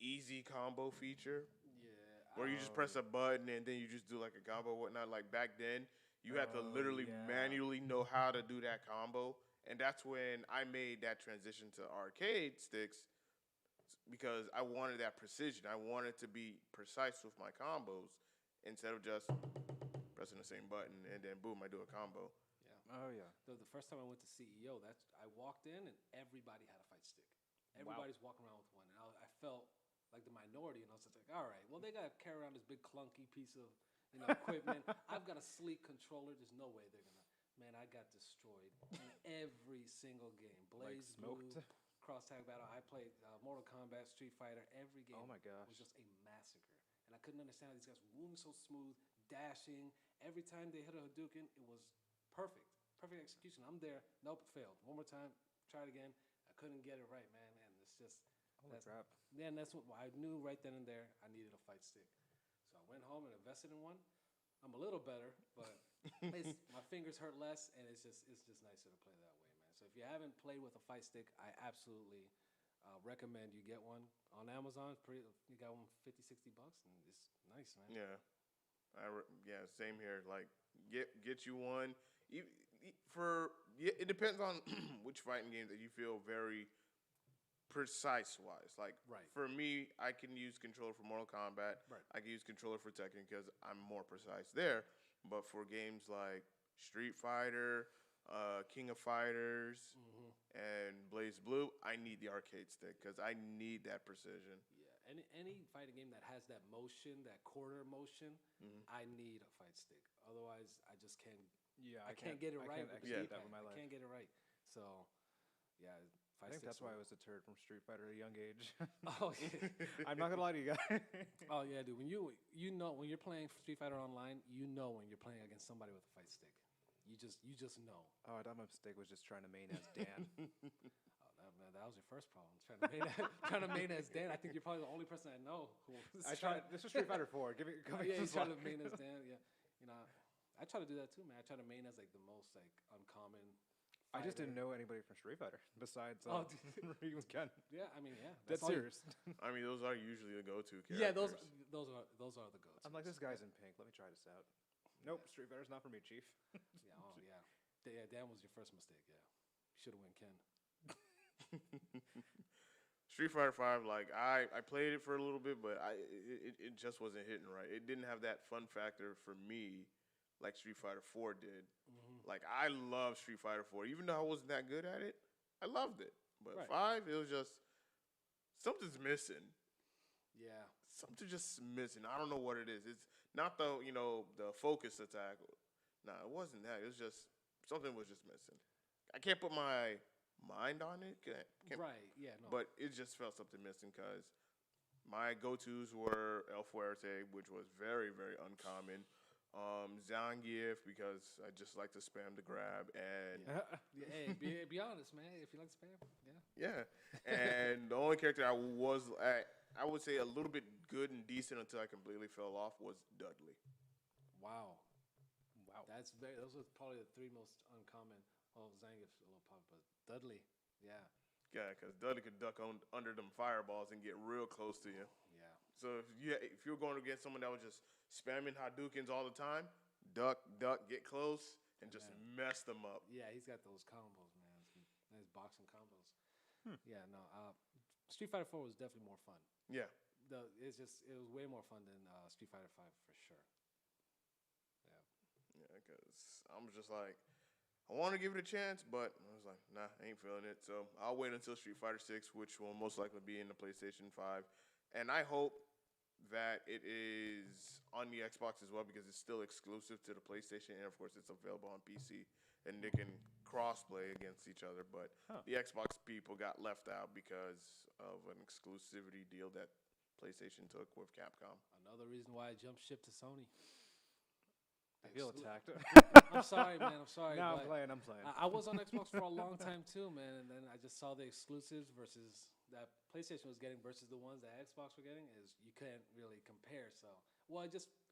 easy combo feature Yeah. where you just press a button and then you just do like a combo or whatnot. Like back then, you had to literally manually know how to do that combo, and that's when I made that transition to arcade sticks because I wanted that precision. I wanted to be precise with my combos instead of just pressing the same button and then boom, I do a combo. Oh, yeah. The first time I went to CEO, I walked in and everybody had a fight stick. Everybody's walking around with one, and I felt like the minority, and I was just like, all right, well they gotta carry around this big clunky piece of equipment. I've got a sleek controller. There's no way they're gonna. Man, I got destroyed in every single game. Blaze smoked? Blue, Cross Tag Battle. I played Mortal Kombat, Street Fighter. Every game. Oh my gosh. was just a massacre, and I couldn't understand how these guys were moving so smooth, dashing. Every time they hit a Hadouken, it was perfect. Perfect execution. I'm there. Nope, failed. One more time. Try it again. I couldn't get it right, man. And it's just. Holy crap. Yeah, and that's what I knew right then and there. I needed a fight stick, so I went home and invested in one. I'm a little better, but my fingers hurt less, and it's just nicer to play that way, man. So if you haven't played with a fight stick, I absolutely recommend you get one on Amazon. It's pretty, you got one $50, $60, and it's nice, man. Yeah. Yeah, same here. Like, get you one. It depends on which fighting game that you feel very precise wise. Like, Right. for me, I can use controller for Mortal Kombat. Right. I can use controller for Tekken because I'm more precise there. But for games like Street Fighter, King of Fighters, and Blaze Blue, I need the arcade stick because I need that precision. Yeah, any fighting game that has that motion, that quarter motion, I need a fight stick. Otherwise, I just can't. Yeah, I can't get it right. Can't with the execute D-pad. that with my life. I can't get it right. So, yeah, I think that's why I was deterred from Street Fighter at a young age. Oh yeah. I'm not gonna lie to you guys. Oh yeah, dude. When you know when you're playing Street Fighter online, you know when you're playing against somebody with a fight stick. You just know. Oh, I thought my mistake was just trying to main as Dan. That was your first problem. Trying to main as Dan. I think you're probably the only person I know who. This was Street Fighter 4. Give me. Yeah, he's trying to main as Dan. Yeah, you know, I try to do that too, man. I try to main as like the most like uncommon. I just didn't fighter. know anybody from Street Fighter besides Ryu and Ken. Yeah, I mean, yeah. That's all you- serious. I mean, those are usually the go-to characters. Yeah, those are the go-to. I'm like, this guy's in pink. Let me try this out. Nope, Street Fighter's not for me, Chief. Yeah, oh yeah. Yeah, Dan was your first mistake. Yeah, should have went Ken. Street Fighter 5, like I played it for a little bit, but it just wasn't hitting right. It didn't have that fun factor for me like Street Fighter 4 did. Like I love Street Fighter 4, even though I wasn't that good at it. I loved it, but Right. 5, it was just something's missing. Yeah, Something's just missing. I don't know what it is. It's not the the focus attack. Nah, it wasn't that. It was just something was just missing. I can't put my mind on it. Can't, right. Yeah, no. But it just felt something missing because my go-tos were El Fuerte, which was very, very uncommon. Zangief, because I just like to spam the grab. And yeah, hey, be honest, man. If you like spam, yeah. And the only character I would say a little bit good and decent until I completely fell off was Dudley. Wow. Those are probably the three most uncommon. Well, Zangief's a little pop, but Dudley, yeah. Yeah, because Dudley could duck under them fireballs and get real close to you. Yeah. So if you were going against someone that was just spamming Hadoukens all the time, duck, get close, and just mess them up. Yeah, he's got those combos, man. Some nice boxing combos. Yeah, no. Street Fighter 4 was definitely more fun. Yeah. It was way more fun than Street Fighter 5 for sure. Yeah. Yeah, because I'm just like, I want to give it a chance, but I was like, nah, I ain't feeling it. So I'll wait until Street Fighter 6, which will most likely be in the PlayStation 5. And I hope that it is on the Xbox as well because it's still exclusive to the PlayStation. And, of course, it's available on PC. And they can cross-play against each other. But the Xbox people got left out because of an exclusivity deal that PlayStation took with Capcom. Another reason why I jumped ship to Sony. I feel attacked. I'm sorry, man. I'm sorry. No, but I'm playing. I was on Xbox for a long time too, man. And then I just saw the exclusives versus that PlayStation was getting versus the ones that Xbox were getting. Is you couldn't really compare. So, it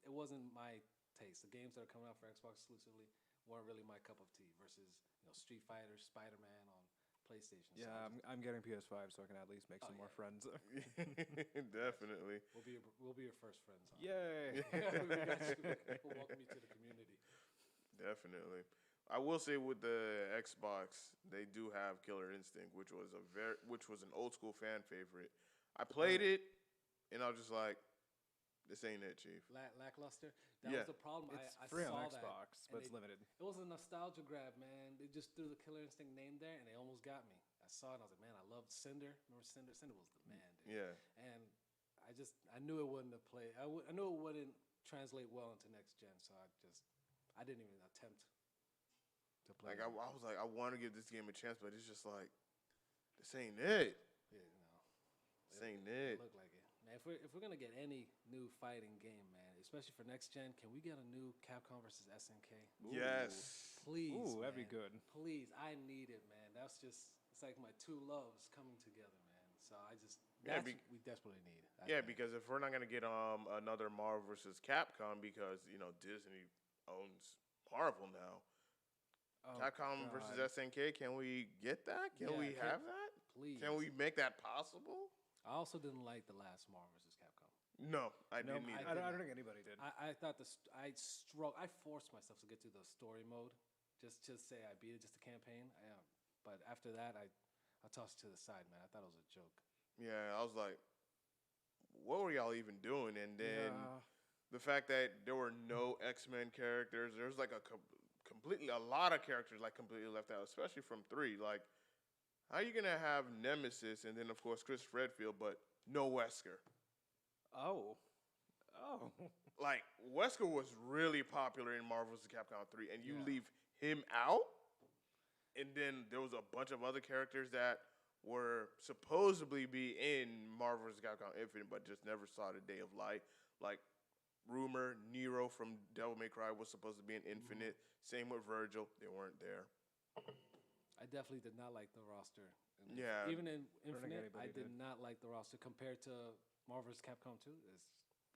wasn't my taste. The games that are coming out for Xbox exclusively weren't really my cup of tea. Versus Street Fighter, Spider-Man on PlayStation. Yeah, so I'm getting PS5 so I can at least make some more friends. Definitely. we'll be your first friends. Huh? Yay! We got you. We'll welcome you to the community. Definitely. I will say with the Xbox, they do have Killer Instinct, which was an old school fan favorite. I played it, and I was just like, this ain't it, Chief. Lackluster. That was the problem. It's I free saw on that, Xbox, but and it's limited. It was a nostalgia grab, man. They just threw the Killer Instinct name there, and they almost got me. I saw it, and I was like, man, I loved Cinder. Remember Cinder? Cinder was the man, dude. Yeah. And I knew it wouldn't have played. I knew it wouldn't translate well into next gen, so I didn't even attempt to play. Like I was like, I want to give this game a chance, but it's just like, this ain't it. Yeah, This ain't it. Look like it, man. If we're gonna get any new fighting game, man, especially for next gen, can we get a new Capcom versus SNK? Yes. Please. Ooh, that'd be man. good. Please, I need it, man. It's like my two loves coming together, man. So Yeah, we desperately need. Yeah, because if we're not gonna get another Marvel versus Capcom because Disney owns Marvel now. Oh, Capcom God. versus SNK, can we get that? Can we have that? please. Can we make that possible? I also didn't like the last Marvel vs. Capcom. No, I didn't either. I don't think anybody did. I thought I forced myself to get to the story mode, just say I beat it, just the campaign. But after that, I tossed it to the side, man. I thought it was a joke. Yeah, I was like, what were y'all even doing? And then the fact that there were no X-Men characters, there's like a lot of characters like completely left out, especially from 3. Like, how are you gonna have Nemesis and then of course Chris Redfield, but no Wesker? Oh. Like, Wesker was really popular in Marvel vs. Capcom 3, and you leave him out? And then there was a bunch of other characters that were supposedly be in Marvel vs. Capcom Infinite, but just never saw the day of light. Like, rumor, Nero from Devil May Cry was supposed to be in Infinite. Same with Virgil. They weren't there. I definitely did not like the roster. Yeah. Even in Infinite, I did not like the roster compared to Marvel vs. Capcom 2.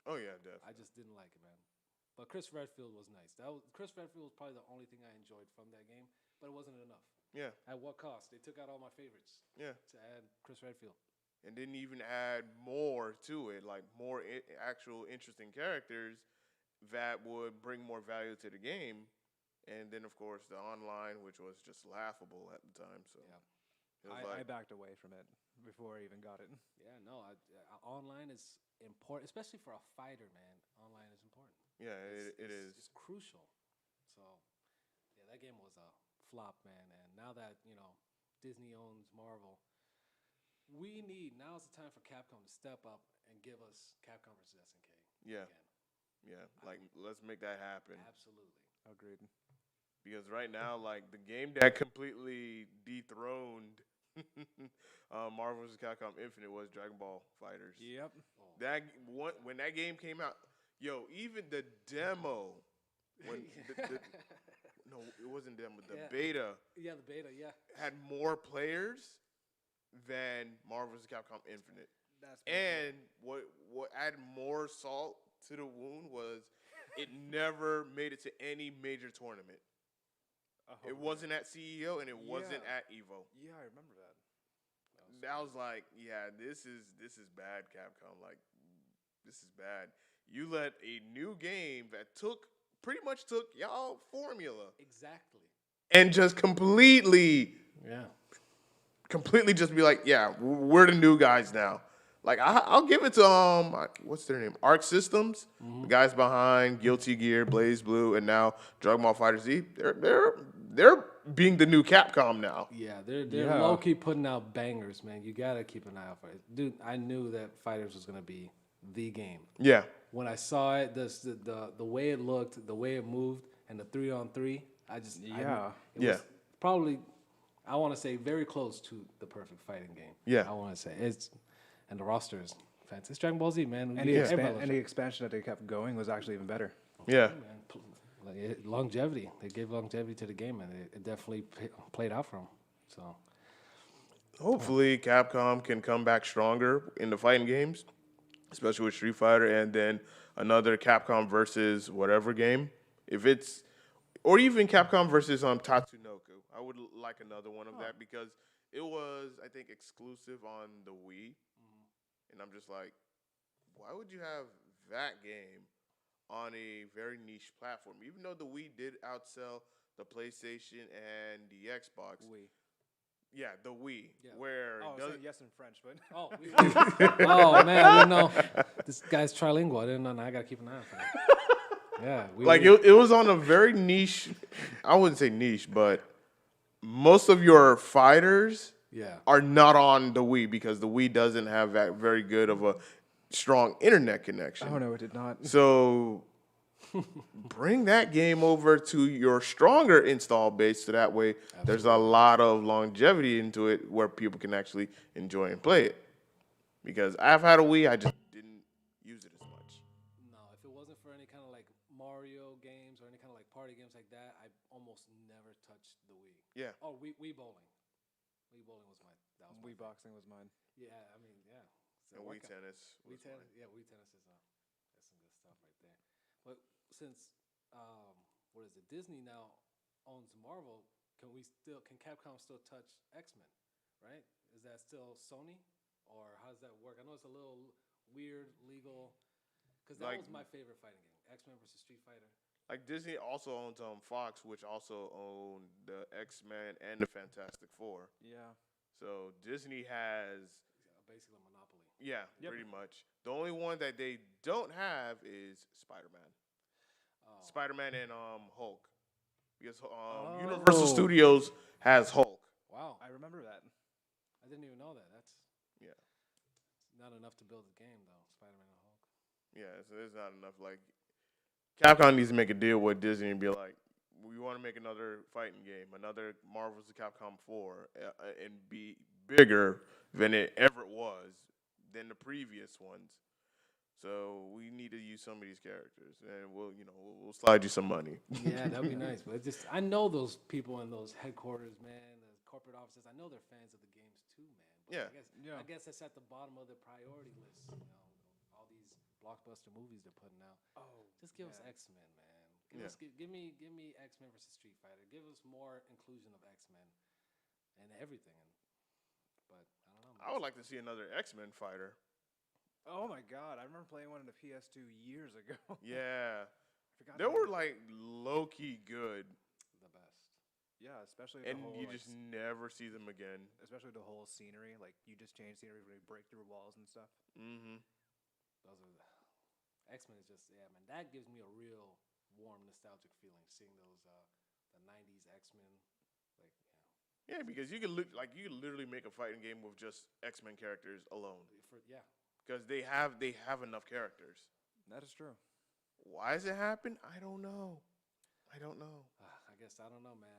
Oh, yeah, definitely. I just didn't like it, man. But Chris Redfield was nice. Chris Redfield was probably the only thing I enjoyed from that game, but it wasn't enough. Yeah. At what cost? They took out all my favorites. Yeah. To add Chris Redfield. And didn't even add more to it, like more actual interesting characters that would bring more value to the game. And then, of course, the online, which was just laughable at the time. So I backed away from it before I even got it. Yeah, no, online is important, especially for a fighter, man. Online is important. Yeah, it is. It's crucial. So, yeah, that game was a flop, man. And now that, Disney owns Marvel, now's the time for Capcom to step up and give us Capcom versus SNK. Yeah. Again. Yeah, like, let's make that happen. Absolutely. Agreed. Because right now, like, the game that completely dethroned Marvel vs. Capcom Infinite was Dragon Ball FighterZ. Yep. When that game came out, even the demo, no, it wasn't demo, the beta. Yeah, the beta, had more players than Marvel vs. Capcom Infinite. And what added more salt to the wound was it never made it to any major tournament. It wasn't at CEO and it wasn't at EVO. Yeah, I remember that. I was like, yeah, this is bad, Capcom. Like, this is bad. You let a new game that pretty much took y'all formula. Exactly. And just completely just be like, yeah, we're the new guys now. Like, I'll give it to what's their name? Arc Systems, the guys behind Guilty Gear, Blaze Blue, and now Dragon Ball FighterZ. They're being the new Capcom now. Yeah, they're low key putting out bangers, man. You gotta keep an eye out for it, dude. I knew that Fighters was gonna be the game. Yeah. When I saw it, the way it looked, the way it moved, and the 3-on-3, it was probably, I want to say, very close to the perfect fighting game. Yeah, I want to say and the roster is fantastic. It's Dragon Ball Z, man. And the expansion that they kept going was actually even better. Yeah. Longevity. They gave longevity to the game, and it definitely played out for them. So, hopefully, Capcom can come back stronger in the fighting games, especially with Street Fighter, and then another Capcom versus whatever game. Or even Capcom versus Tatsunoko. I would like another one of that because it was, I think, exclusive on the Wii. And I'm just like, why would you have that game on a very niche platform? Even though the Wii did outsell the PlayStation and the Xbox. Wii. Yeah, the Wii. Yeah. Where yes in French, but oh man, I didn't know this guy's trilingual. I didn't know. I gotta keep an eye out for that. Yeah, it was on a very niche. I wouldn't say niche, but most of your fighters are not on the Wii because the Wii doesn't have that very good of a strong internet connection. Oh no, it did not. So bring that game over to your stronger install base so that way there's a lot of longevity into it where people can actually enjoy and play it. Because I've had a Wii, I just didn't use it as much. No, if it wasn't for any kind of like Mario games or any kind of like party games like that, I almost never touched the Wii. Yeah. Oh, Wii bowling. Wii bowling was Wii boxing was mine. Yeah, I mean, yeah. And Wii tennis. Wii tennis is that's some good stuff right there. But since Disney now owns Marvel, can Capcom still touch X-Men, right? is that still Sony, or how does that work? I know it's a little weird legal, because that Like- was my favorite fighting game, X-Men versus Street Fighter. Like Disney also owns Fox, which also owned the X-Men and the Fantastic Four. Yeah. So Disney has, Basically a monopoly. yeah, Yep. pretty much. The only one that they don't have is Spider-Man. Oh. Spider-Man and Hulk. Because Universal Studios has Hulk. Wow, I remember that. I didn't even know that. That's Yeah. not enough to build a game, though. Spider-Man and Hulk. Yeah, so there's not enough. Like, Capcom needs to make a deal with Disney and be like, we want to make another fighting game, another Marvel's Capcom 4, and be bigger than it ever was than the previous ones. So we need to use some of these characters, and we'll slide you some money. Yeah, that'd be nice. But I know those people in those headquarters, man, the corporate offices. I know they're fans of the games too, man. But Yeah. I guess it's at the bottom of the priority list. All these blockbuster movies they're putting out. Oh, Just give us X-Men, man. Give me X-Men versus Street Fighter. Give us more inclusion of X-Men and everything. But I don't know. I would like to see another X-Men fighter. Oh my God! I remember playing one in the PS2 years ago. Yeah. Forgot They about were it. like low-key good, The best. Yeah, especially and the whole, you like, just never see them again. especially the whole scenery. Like you just change scenery when you break through walls and stuff. Mm-hmm. Those are X-Men is just man. That gives me a real warm nostalgic feeling seeing those the '90s X-Men. Like Yeah, because you could literally make a fighting game with just X-Men characters alone. Because they have enough characters. That is true. Why does it happen? I don't know. I guess I don't know, man.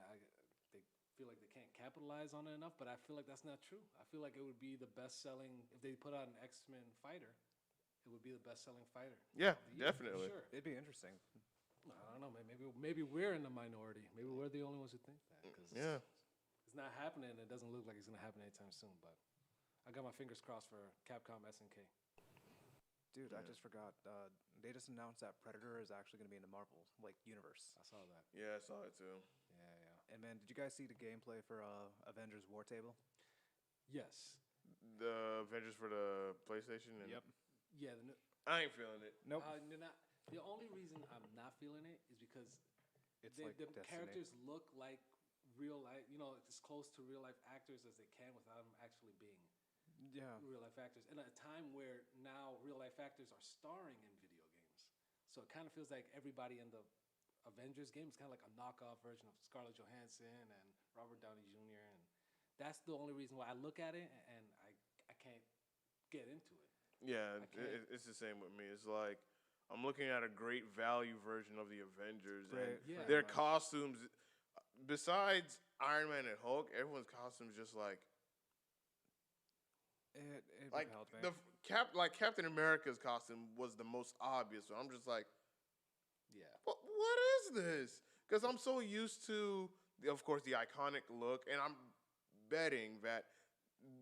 They feel like they can't capitalize on it enough, but I feel like that's not true. I feel like it would be the best-selling if they put out an X-Men fighter. It would be the best-selling fighter. Yeah, of the year, for definitely. Sure. It'd be interesting. I don't know, man. Maybe we're in the minority. Maybe we're the only ones who think that. Yeah. It's not happening. It doesn't look like it's gonna happen anytime soon. But I got my fingers crossed for Capcom SNK. Dude, I just forgot. They just announced that Predator is actually going to be in the Marvel universe. I saw that. Yeah, I saw it too. Yeah. And man, did you guys see the gameplay for Avengers War Table? Yes. The Avengers for the PlayStation. And Yep. Yeah. I ain't feeling it. Nope. The only reason I'm not feeling it is because It's like the Destiny. characters look like real life. As close to real life actors as they can without them actually being Yeah. real life actors. In a time where now real life actors are starring in video games, so it kind of feels like everybody in the Avengers game is kind of like a knockoff version of Scarlett Johansson and Robert Downey Jr. And that's the only reason why I look at it and I can't get into it. Yeah, it's the same with me. It's like I'm looking at a great value version of the Avengers, and Yeah. their costumes, besides Iron Man and Hulk, everyone's costumes just like It like repelled me. Captain America's costume was the most obvious. So I'm just like, Yeah. what is this? Because I'm so used to, of course, the iconic look, and I'm betting that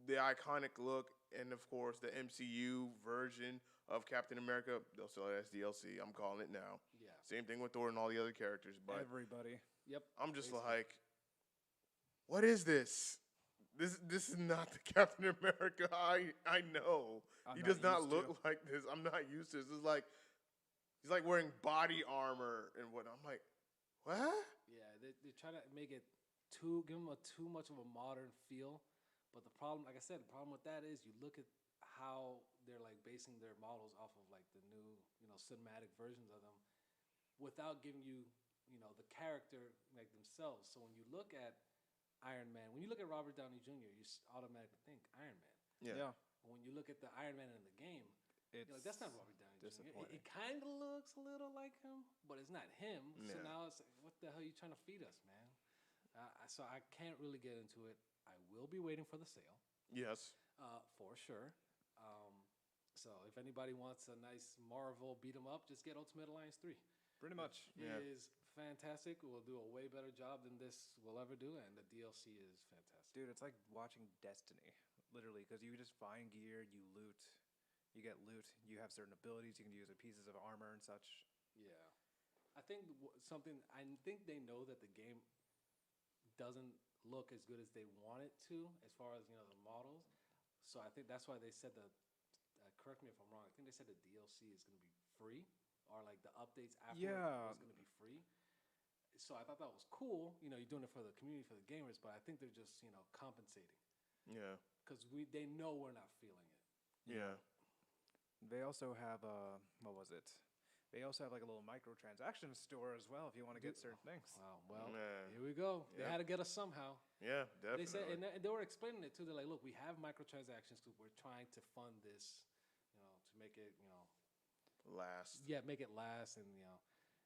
the iconic look and, of course, the MCU version of Captain America, they'll sell it as DLC. I'm calling it now. Yeah. Same thing with Thor and all the other characters, but Everybody. Yep. I'm just basically. like, what is this? This is not the Captain America I know. He does not look like this. I'm not used to this. It's like he's like wearing body armor and what. I'm like, what? Yeah, they try to make it give them too much of a modern feel. But the problem, like I said, the problem with that is you look at how they're like basing their models off of like the new, cinematic versions of them, without giving you, the character like themselves. So when you look at Iron Man, when you look at Robert Downey Jr., you automatically think Iron Man. Yeah. But when you look at the Iron Man in the game, you're like, that's not Robert Downey Jr. disappointing. It kind of looks a little like him, but it's not him. So Yeah. now it's like, what the hell are you trying to feed us, man? So I can't really get into it. I will be waiting for the sale, Yes. for sure. So if anybody wants a nice Marvel beat 'em up, just get Ultimate Alliance 3. Pretty much. It Yeah. is fantastic. We'll do a way better job than this will ever do, and the DLC is fantastic. Dude, it's like watching Destiny, literally, because you just find gear, you loot, you get loot, you have certain abilities, you can use pieces of armor and such. Yeah. I think I think they know that the game doesn't look as good as they want it to, as far as the models. So I think that's why they said that. Correct me if I'm wrong. I think they said the DLC is going to be free, or like the updates after is going to be free. So I thought that was cool. You're doing it for the community, for the gamers, but I think they're just compensating. Yeah. Because they know we're not feeling it. Yeah. They also have what was it? They also have like a little microtransaction store as well if you want to get certain things. Wow. Well, Man. here we go. They Yep. had to get us somehow. Yeah, definitely. They said, and they were explaining it too. They're like, look, we have microtransactions because we're trying to fund this, to make it, last. yeah, make it last, and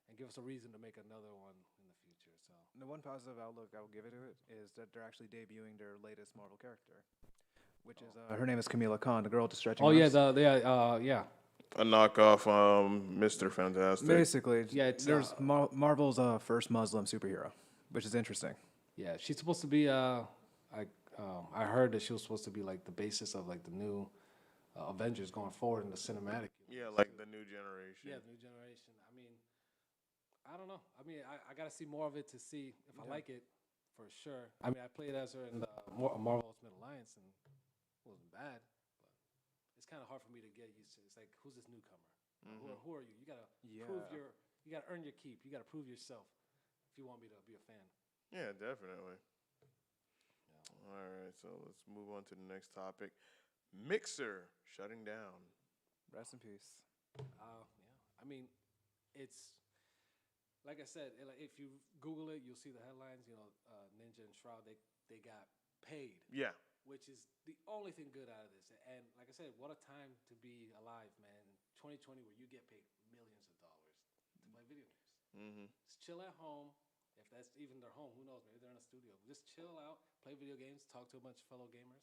and give us a reason to make another one in the future. So The one positive outlook I will give it to it is that they're actually debuting their latest Marvel character, which is her name is Camila Khan, the girl with the stretching yeah, arms. yeah. A knockoff, Mr. Fantastic. Basically, Yeah, it's, there's Marvel's first Muslim superhero, which is interesting. Yeah, she's supposed to be. I heard that she was supposed to be like the basis of like the new Avengers going forward in the cinematic. Yeah, like the new generation. Yeah, the new generation. I mean, I don't know. I mean, I got to see more of it to see if I like it for sure. I mean, I played as her in the Marvel Ultimate Alliance and it wasn't bad, but it's kind of hard for me to get used to. It's like, who's this newcomer? Who are you? You gotta prove you gotta earn your keep. You gotta prove yourself if you want me to be a fan. Yeah, definitely. All right, so let's move on to the next topic. Mixer shutting down. Rest in peace. Yeah. I mean, it's like I said. If you Google it, you'll see the headlines. Ninja and Shroud they got paid. Yeah. Which is the only thing good out of this. And like I said, what a time to be alive, man. 2020, where you get paid millions of dollars to play video games. Mm-hmm. Just chill at home. If that's even their home, who knows? Maybe they're in a studio. Just chill out, play video games, talk to a bunch of fellow gamers.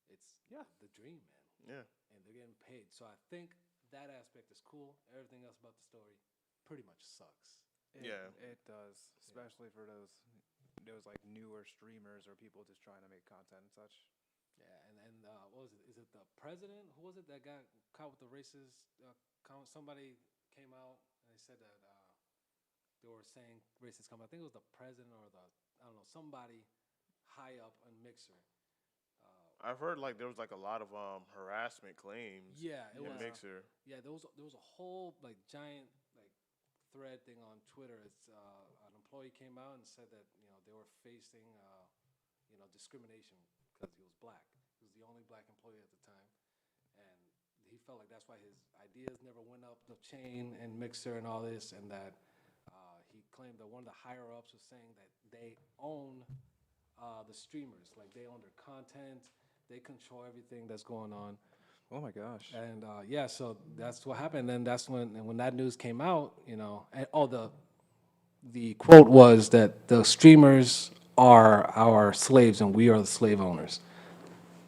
It's the dream, man. Yeah. And they're getting paid. So I think that aspect is cool. Everything else about the story pretty much sucks. It does, especially for those like newer streamers or people just trying to make content and such. Yeah, and what was it? Is it the president? Who was it that got caught with the racist comment? Somebody came out and they said that they were saying racist comment. I think it was the president or somebody high up on Mixer. I've heard like there was like a lot of harassment claims. Yeah, it in was Mixer. Yeah, there was a whole like giant like thread thing on Twitter. It's an employee came out and said that they were facing discrimination because he was black. He was the only black employee at the time, and he felt like that's why his ideas never went up the chain and Mixer and all this, and that he claimed that one of the higher ups was saying that they own the streamers, like they own their content, they control everything that's going on. Oh my gosh! And so that's what happened. And that's when that news came out, and the quote was that the streamers are our slaves and we are the slave owners.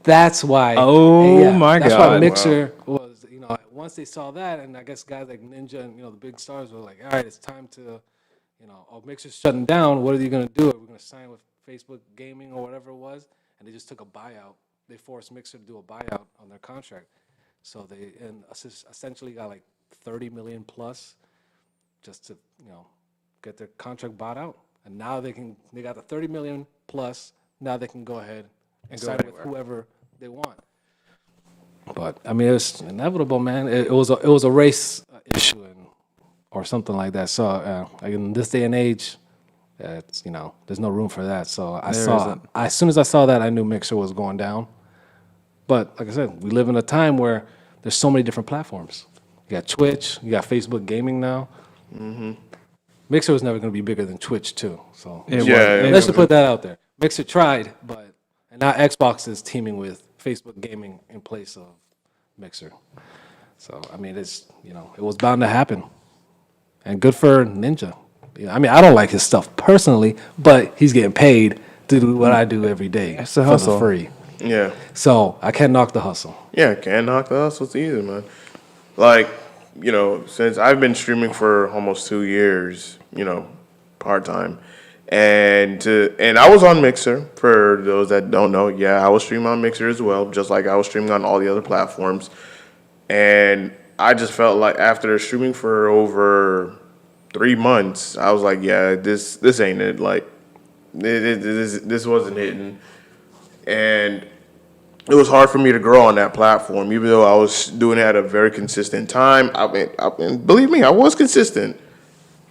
That's why. Oh my that's God! That's why Mixer was, once they saw that, and I guess guys like Ninja and the big stars were like, all right, it's time to, Mixer's shutting down. What are you gonna do? Are we gonna sign with Facebook Gaming or whatever it was? And they just took a buyout. They forced Mixer to do a buyout on their contract. So they essentially got like 30 million plus just to get their contract bought out. And now they got the 30 million plus. Now they can go ahead and sign with whoever they want. But I mean, it's inevitable, man. It was a race issue or something like that. So in this day and age, it's there's no room for that. So as soon as I saw that, I knew Mixer was going down. But like I said, we live in a time where there's so many different platforms. You got Twitch, you got Facebook Gaming now. Mm-hmm. Mixer was never going to be bigger than Twitch too. So let's just put that out there. Mixer tried, and now Xbox is teaming with Facebook Gaming in place of Mixer. So I mean, it's it was bound to happen, and good for Ninja. I mean, I don't like his stuff personally, but he's getting paid to do what I do every day. It's a hustle. For free. Yeah. So I can't knock the hustle. Yeah, can't knock the hustles either, man. Like, since I've been streaming for almost 2 years, part-time. And I was on Mixer, for those that don't know. Yeah, I was streaming on Mixer as well, just like I was streaming on all the other platforms. And I just felt like after streaming for over 3 months, I was like, yeah, this ain't it. Like, This wasn't hitting, and it was hard for me to grow on that platform, even though I was doing it at a very consistent time. I mean, believe me, I was consistent.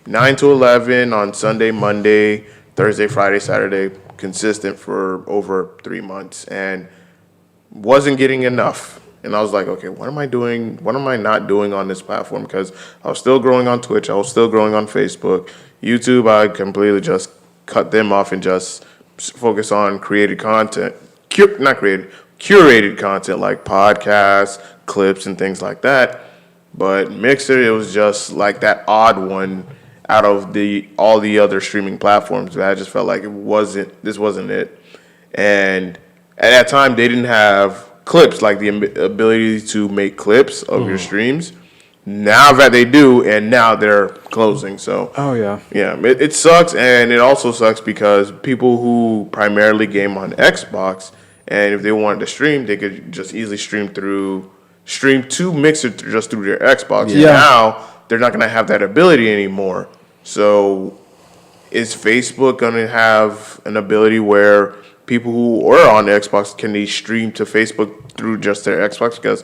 9 to 11 on Sunday, Monday, Thursday, Friday, Saturday, consistent for over 3 months, and wasn't getting enough. And I was like, okay, what am I doing? What am I not doing on this platform? Because I was still growing on Twitch. I was still growing on Facebook. YouTube, I completely just cut them off and just focus on created content. Curated content like podcasts, clips, and things like that. But Mixer, it was just like that odd one out of all the other streaming platforms. I just felt like this wasn't it. And at that time, they didn't have clips, like the ability to make clips of your streams. Now that they do, and now they're closing. So, Oh yeah. yeah, it sucks, and it also sucks because people who primarily game on Xbox, and if they wanted to stream, they could just easily stream to Mixer just through their Xbox. Yeah. Now they're not going to have that ability anymore. So, is Facebook going to have an ability where people who are on Xbox can they stream to Facebook through just their Xbox? Because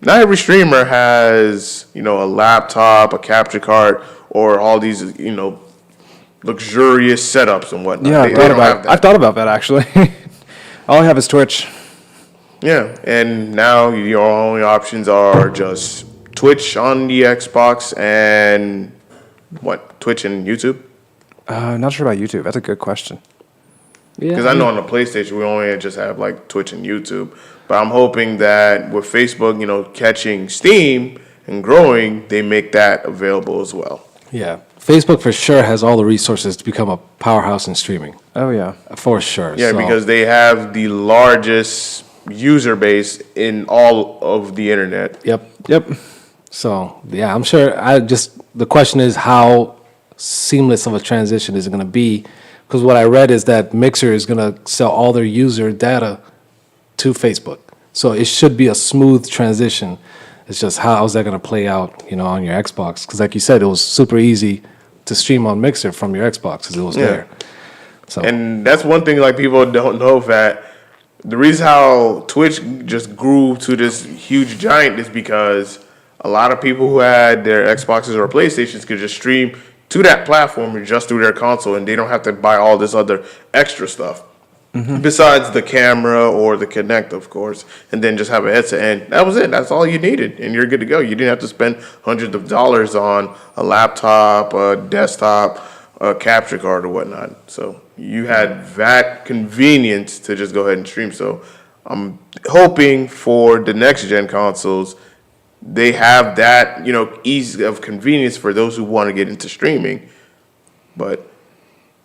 not every streamer has, a laptop, a capture card, or all these, luxurious setups and whatnot. Yeah, They don't have that. I've thought about that actually. All I have is Twitch. Yeah, and now your only options are just Twitch on the Xbox and Twitch and YouTube? Not sure about YouTube. That's a good question. Because I know on the PlayStation we only just have like Twitch and YouTube. But I'm hoping that with Facebook, catching steam and growing, they make that available as well. Yeah, Facebook for sure has all the resources to become a powerhouse in streaming, Oh yeah. for sure. Yeah, So, because they have the largest user base in all of the internet. Yep. So yeah, I'm sure. The question is how seamless of a transition is it going to be? Because what I read is that Mixer is going to sell all their user data to Facebook, so it should be a smooth transition. It's just how is that going to play out, on your Xbox? Because like you said, it was super easy to stream on Mixer from your Xbox because it was there. So And that's one thing like people don't know, that the reason how Twitch just grew to this huge giant is because a lot of people who had their Xboxes or PlayStations could just stream to that platform just through their console, and they don't have to buy all this other extra stuff. Besides the camera or the Kinect, of course, and then just have a headset, and that was it. That's all you needed, and you're good to go. You didn't have to spend hundreds of dollars on a laptop, a desktop, a capture card, or whatnot. So you had that convenience to just go ahead and stream. So I'm hoping for the next gen consoles, they have that, ease of convenience for those who want to get into streaming. But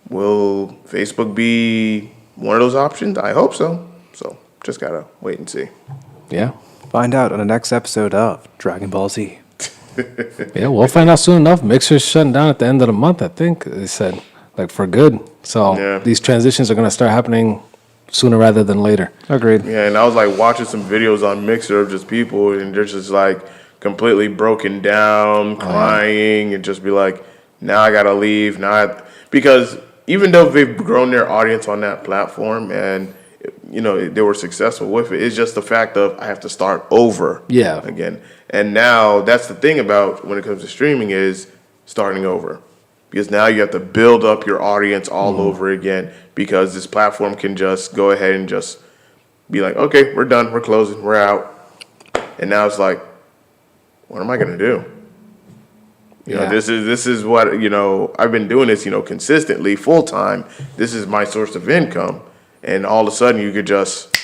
will Facebook be one of those options? I hope so. So just gotta wait and see. yeah, Find out on the next episode of Dragon Ball Z. we'll find out soon enough. Mixer's shutting down at the end of the month, I think they said, like for good. So Yeah. these transitions are going to start happening sooner rather than later. Agreed. Yeah, and I was like watching some videos on Mixer of just people, and they're just like completely broken down, crying, and just be like, now I gotta leave. Because even though they've grown their audience on that platform and they were successful with it, it's just the fact of I have to start over again. And now that's the thing about when it comes to streaming is starting over. Because now you have to build up your audience all over again, because this platform can just go ahead and just be like, okay, we're done, we're closing, we're out. And now it's like, what am I gonna do? This is what, I've been doing this, consistently, full time. This is my source of income. And all of a sudden you could just,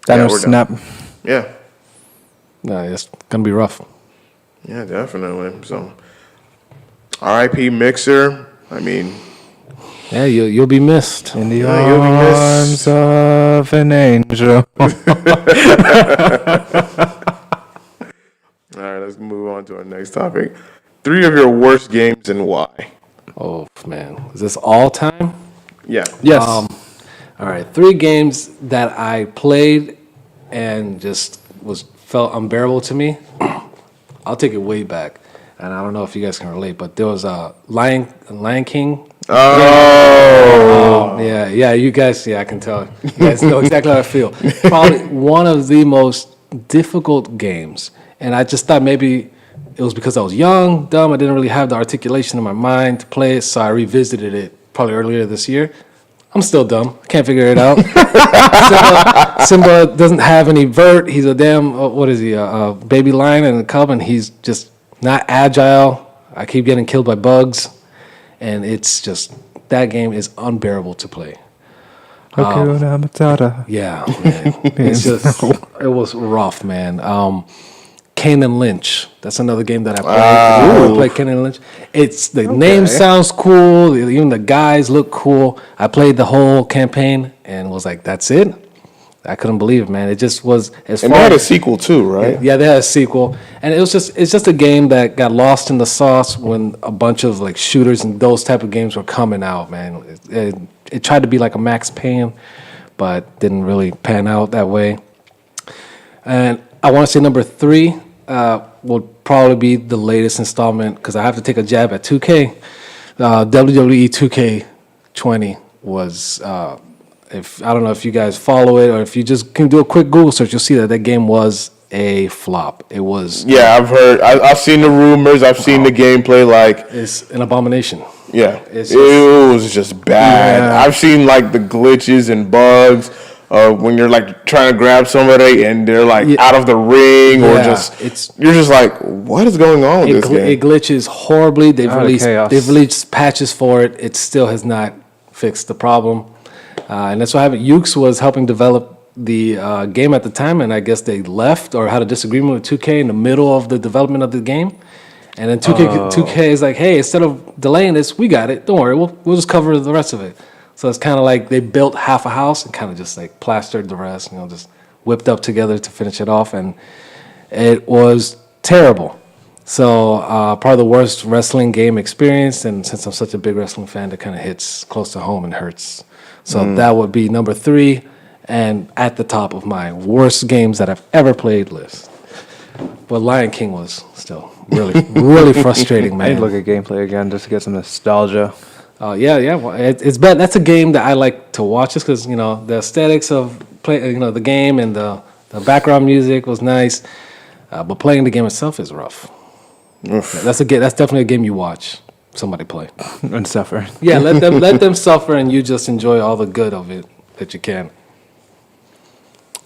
Thanos snap. yeah. No, it's going to be rough. Yeah, definitely. So, R.I.P. Mixer. I mean, Yeah, you'll be missed. In the Yeah, you'll be arms missed. of an angel. all right, let's move on to our next topic. 3 of your worst games and why? Oh, man. Is this all time? Yeah. Yes. All right, 3 games that I played and just felt unbearable to me. I'll take it way back, and I don't know if you guys can relate, but there was a Lion King Oh. Yeah, you guys, I can tell. You guys know exactly how I feel. Probably one of the most difficult games. And I just thought maybe it was because I was young, dumb. I didn't really have the articulation in my mind to play it, so I revisited it probably earlier this year. I'm still dumb. I can't figure it out. Simba doesn't have any vert. He's a damn, what is he, a baby lion and a cub, and he's just not agile. I keep getting killed by bugs, and it's just, that game is unbearable to play. Yeah, man. It's just, it was rough, man. Kane and Lynch. That's another game that I played. I played Kane and Lynch. It's the name sounds cool. Even the guys look cool. I played the whole campaign and was like, "That's it." I couldn't believe it, man. It just was as And far. they had a sequel too, right? Yeah, they had a sequel, and it's just a game that got lost in the sauce when a bunch of like shooters and those type of games were coming out, man. It tried to be like a Max Payne, but didn't really pan out that way. And I want to say number 3 will probably be the latest installment because I have to take a jab at 2K. WWE 2K20 was. If I don't know if you guys follow it or if you just can do a quick Google search, you'll see that game was a flop. It was. Yeah, I've heard. I've seen the rumors. I've seen the gameplay. Like, It's an abomination. yeah, It's it was just bad. Yeah. I've seen like the glitches and bugs when you're like trying to grab somebody and they're like out of the ring or Yeah, just you're just like, what is going on with this game? It glitches horribly. They've chaos. released patches for it. It still has not fixed the problem. And that's what happened. Ukes was helping develop the game at the time, and I guess they left or had a disagreement with 2K in the middle of the development of the game. And then 2K is like, hey, instead of delaying this, we got it. Don't worry, we'll just cover the rest of it. So it's kind of like they built half a house and kind of just like plastered the rest, just whipped up together to finish it off. And it was terrible. So probably the worst wrestling game experience. And since I'm such a big wrestling fan, it kind of hits close to home and hurts. So that would be number 3 and at the top of my worst games that I've ever played list. But Lion King was still really, really frustrating, I man. need to look at gameplay again just to get some nostalgia. Yeah. Well, it's bad. That's a game that I like to watch just because, the aesthetics of the game and the background music was nice. But playing the game itself is rough. That's definitely a game you watch somebody play. And suffer. Yeah, let them suffer and you just enjoy all the good of it that you can.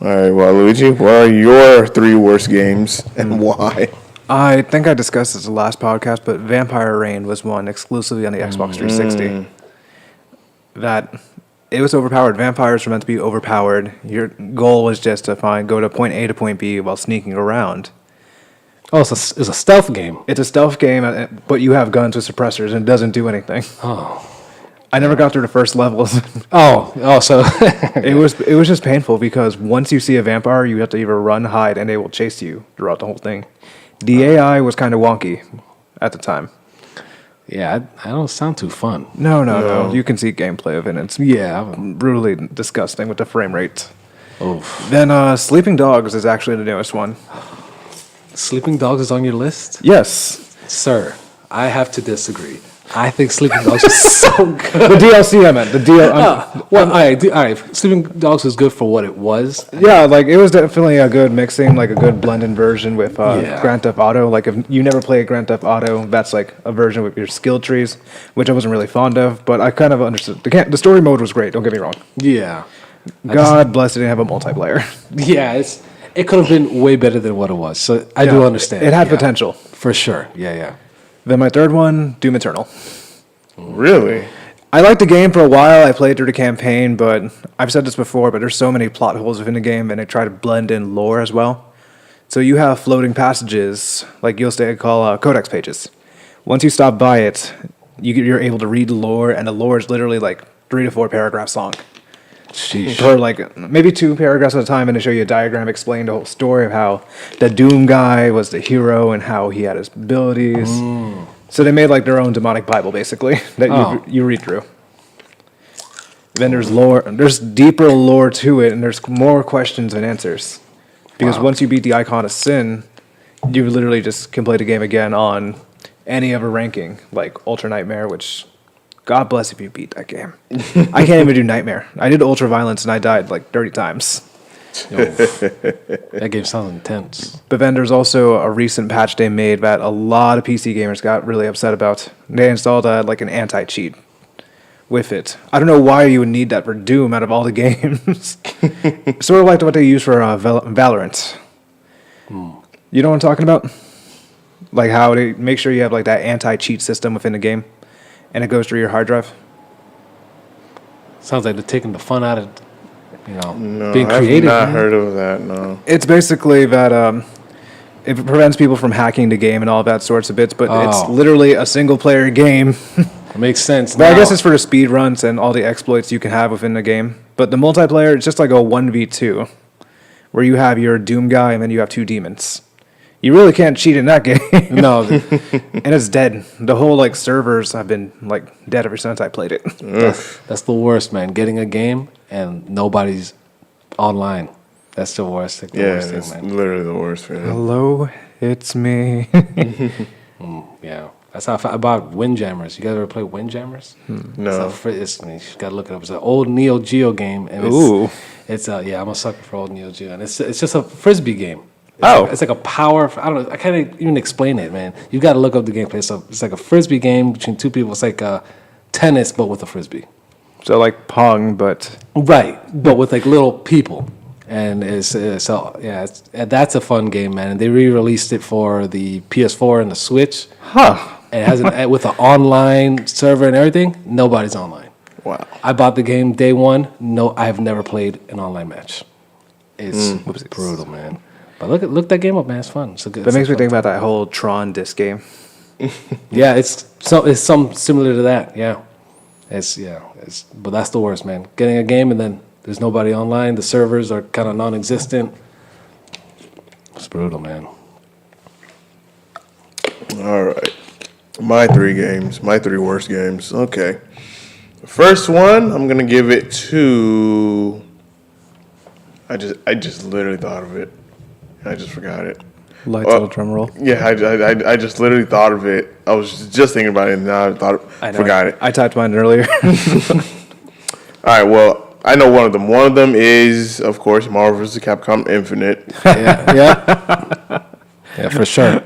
All right, well, Luigi, what are your 3 worst games and why? I think I discussed this in the last podcast, but Vampire Reign was one exclusively on the Xbox 360. That it was overpowered. Vampires were meant to be overpowered. Your goal was just to go to point A to point B while sneaking around. Oh, it's a stealth game. It's a stealth game, but you have guns with suppressors, and it doesn't do anything. Oh. I never got through the first levels. So It was just painful because once you see a vampire, you have to either run, hide, and they will chase you throughout the whole thing. The AI was kind of wonky at the time. yeah, I don't sound too fun. No. You can see gameplay of it. And it's Yeah. brutally disgusting with the frame rates. Oh, Then Sleeping Dogs is actually the newest one. Sleeping Dogs is on your list, Yes. sir. I have to disagree. I think Sleeping Dogs is so good. The DLC I meant. All right. Sleeping Dogs was good for what it was. Yeah, like it was definitely a good mixing, like a good blended version with Grand Theft Auto. Like if you never played Grand Theft Auto, that's like a version with your skill trees, which I wasn't really fond of, but I kind of understood. The story mode was great, don't get me wrong. Yeah. God bless it didn't have a multiplayer. Yeah, it could have been way better than what it was. So I do understand. It had Yeah. potential. For sure. Yeah. Then my third one, Doom Eternal. Really? I liked the game for a while. I played through the campaign, but I've said this before, but there's so many plot holes within the game, and they try to blend in lore as well. So you have floating passages, like you'll call codex pages. Once you stop by it, you're able to read the lore, and the lore is literally like 3 to 4 paragraphs long. Sheesh. Per like maybe 2 paragraphs at a time, and they show you a diagram explaining the whole story of how the Doom guy was the hero and how he had his abilities. So they made like their own demonic Bible basically that you read through. Then there's lore, there's deeper lore to it, and there's more questions than answers. Because once you beat the Icon of Sin, you literally just can play the game again on any other ranking, like Ultra Nightmare, which God bless if you beat that game. I can't even do Nightmare. I did Ultra Violence and I died like 30 times. Yo, that game sounds intense. But then there's also a recent patch they made that a lot of PC gamers got really upset about. They installed like an anti-cheat with it. I don't know why you would need that for Doom out of all the games. Sort of like what they use for Valorant. You know what I'm talking about? Like how they make sure you have like that anti-cheat system within the game, and it goes through your hard drive. Sounds like they're taking the fun out of, No, being I've creative. not man. heard of that. No. It's basically that it prevents people from hacking the game and all that sorts of bits, but it's Oh. literally a single-player game. It makes sense. But I now. guess it's for the speed runs and all the exploits you can have within the game. But the multiplayer, it's just like a 1v2, where you have your Doom guy and then you have two demons. You really can't cheat in that game. No, And it's dead. The whole like servers have been like dead ever since I played it. that's the worst, man. Getting a game and nobody's online. That's the worst. Like, the Yeah, worst it's thing, man. literally the worst, man. Hello, it's me. Yeah, that's how I felt about Windjammers. You guys ever play Windjammers? No. You gotta look it up. It's an old Neo Geo game, and Ooh. it's yeah, I'm a sucker for old Neo Geo, and it's just a frisbee game. Oh. It's like a power. I don't know. I can't even explain it, man. You got to look up the gameplay. It's like a frisbee game between two people. It's like tennis, but with a frisbee. So like Pong, but Right, but with like little people, and that's a fun game, man. And they re-released it for the PS4 and the Switch. And it has with an online server and everything. Nobody's online. Wow. I bought the game day one. No, I have never played an online match. It's brutal, man. But look that game up, man. It's fun. that makes me think about that whole Tron disc game. Yeah, it's some similar to that. Yeah, but that's the worst, man. Getting a game and then there's nobody online. The servers are kind of non-existent. It's brutal, man. All right. My three worst games. Okay. The first one, I'm gonna give it to. I just literally thought of it. I just forgot it. Lights out, drum roll. Yeah, I just literally thought of it. I was just thinking about it, and now forgot it. I typed mine earlier. All right, well, I know one of them. One of them is, of course, Marvel vs. Capcom Infinite. Yeah, for sure.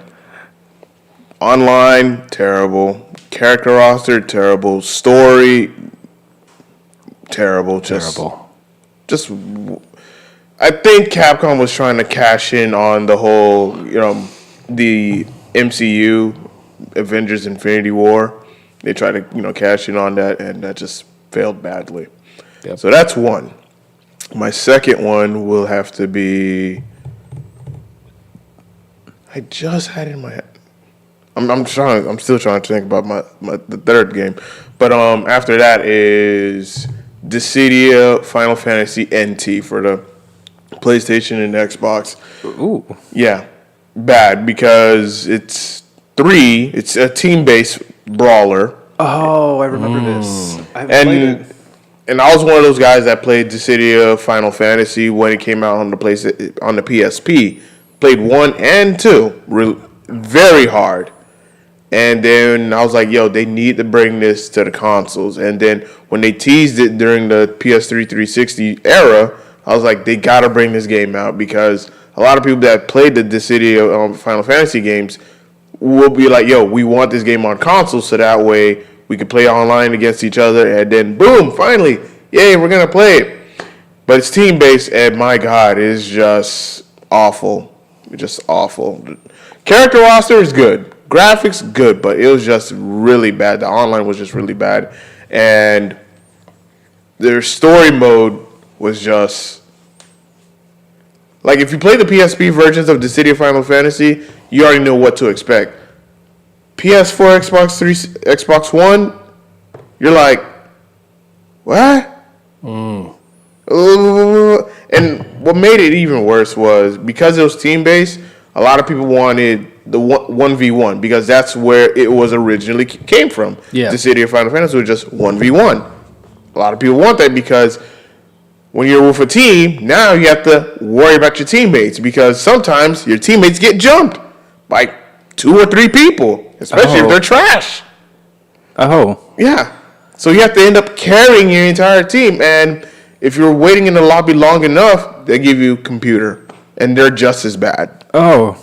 Online, terrible. Character roster, terrible. Story, terrible. Terrible. I think Capcom was trying to cash in on the whole, the MCU, Avengers Infinity War. They tried to, cash in on that, and that just failed badly. Yep. So that's one. My second one will have to be. I just had it in my head. I'm still trying to think about the third game, but after that is Dissidia Final Fantasy NT for the PlayStation and Xbox. Ooh. Yeah, bad because it's a team-based brawler. Oh, I remember this. I haven't played it. And I was one of those guys that played Dissidia Final Fantasy when it came out on the PSP. Played 1 and 2 very hard. And then I was like, yo, they need to bring this to the consoles. And then when they teased it during the PS3 360 era, I was like, they got to bring this game out because a lot of people that played the Dissidia Final Fantasy games will be like, yo, we want this game on console so that way we can play online against each other. And then, boom, finally, yay, we're going to play it. But it's team-based, and my God, it is just awful. Just awful. Character roster is good. Graphics, good, but it was just really bad. The online was just really bad. And their story mode was just... Like, if you play the PSP versions of Dissidia Final Fantasy, you already know what to expect. PS4, Xbox 3, Xbox One, you're like, what? And what made it even worse was because it was team-based, a lot of people wanted the 1v1 because that's where it was originally came from. Yeah. The City of Final Fantasy was just 1v1. A lot of people want that because when you're with a team, now you have to worry about your teammates because sometimes your teammates get jumped by 2 or 3 people, especially if they're trash. Oh. Yeah. So you have to end up carrying your entire team. And if you're waiting in the lobby long enough, they give you computer, and they're just as bad. Oh,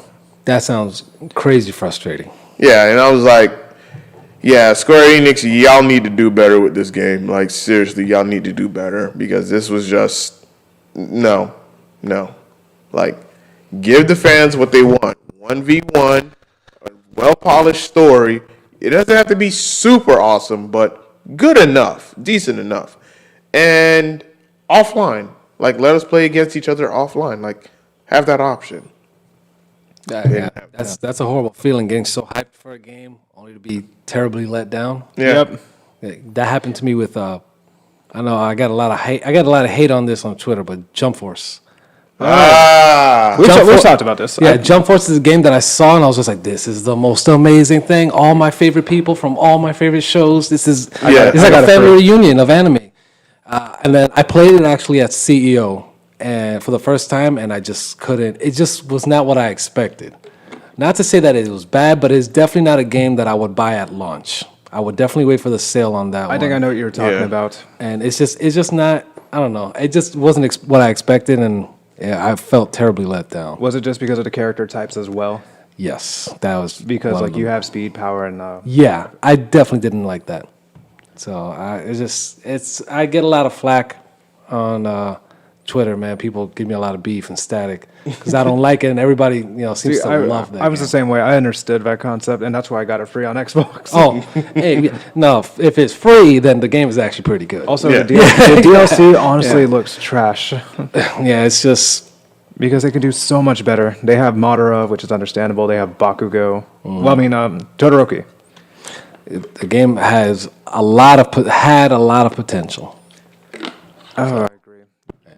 that sounds crazy frustrating. Yeah, and I was like, yeah, Square Enix, y'all need to do better with this game. Like, seriously, y'all need to do better because this was just, no. Like, give the fans what they want. 1v1, a well-polished story. It doesn't have to be super awesome, but good enough, decent enough. And offline. Like, let us play against each other offline. Like, have that option. Yeah, that's a horrible feeling, getting so hyped for a game only to be terribly let down. Yeah. Yep. That happened to me with I know I got a lot of hate on this on Twitter, but Jump Force. We've talked about this. Yeah, Jump Force is a game that I saw and I was just like, this is the most amazing thing. All my favorite people from all my favorite shows. It's like a family reunion of anime. And then I played it actually at CEO and for the first time, and I just couldn't. It just was not what I expected. Not to say that it was bad, but it's definitely not a game that I would buy at launch. I would definitely wait for the sale on that one. I think I know what you were talking about. And it's just not. I don't know. It just wasn't what I expected, and yeah, I felt terribly let down. Was it just because of the character types as well? Yes, that was Because one of like you them. have speed, power, and Yeah, I definitely didn't like that. So I get a lot of flack on Twitter, man. People give me a lot of beef and static because I don't like it, and everybody seems to love that. I was the same way. I understood that concept, and that's why I got it free on Xbox. Oh, hey, no! If it's free, then the game is actually pretty good. Also, Yeah. the DLC honestly looks trash Yeah, it's just because they can do so much better. They have Madara, which is understandable. They have Bakugo. Well, I mean, Todoroki. the game has a lot of potential. Oh, I agree.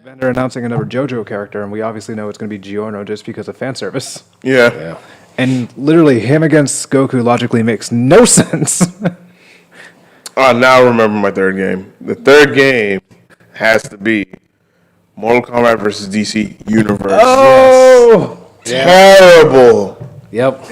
And they're announcing another JoJo character, and we obviously know it's going to be Giorno just because of fan service. Yeah. And literally, him against Goku logically makes no sense. Oh, now I remember my third game. The third game has to be Mortal Kombat versus DC Universe. Oh! Terrible. Yep.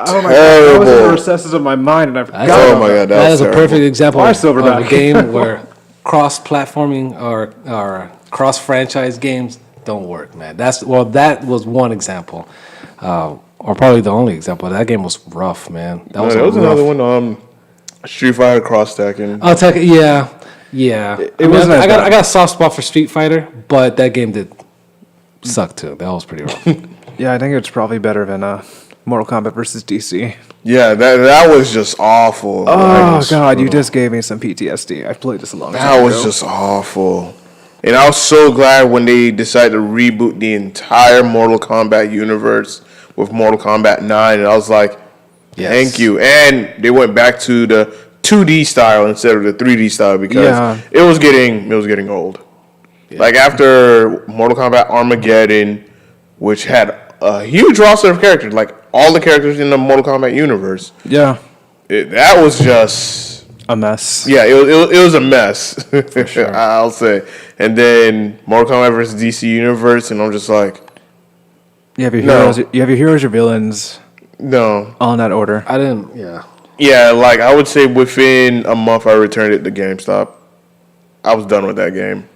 Oh my god, that was in the recesses of my mind, and I forgot. Oh my god, That is a terrible. perfect example Why of Silverback? a game where cross-platforming or cross-franchise games don't work, man. That was one example, or probably the only example. That game was rough, man. No, there was another one. Street Fighter cross stacking. I'll take it. Yeah. It wasn't as I got bad. a soft spot for Street Fighter, but that game did suck too. That was pretty rough. Yeah, I think it's probably better than Mortal Kombat versus DC. Yeah, that was just awful. Oh god, you just gave me some PTSD. I've played this a long time That was ago. just awful. And I was so glad when they decided to reboot the entire Mortal Kombat universe with Mortal Kombat 9. And I was like, thank you. And they went back to the 2D style instead of the 3D style because it was getting old. Yeah. Like after Mortal Kombat Armageddon, which had a huge roster of characters, like all the characters in the Mortal Kombat universe. Yeah. That was just A mess. Yeah, it was a mess. For sure. I'll say. And then Mortal Kombat versus DC Universe, and I'm just like, You have your heroes, your villains, no. all in that order. I didn't. Yeah. Yeah, like I would say within a month I returned it to GameStop. I was done with that game.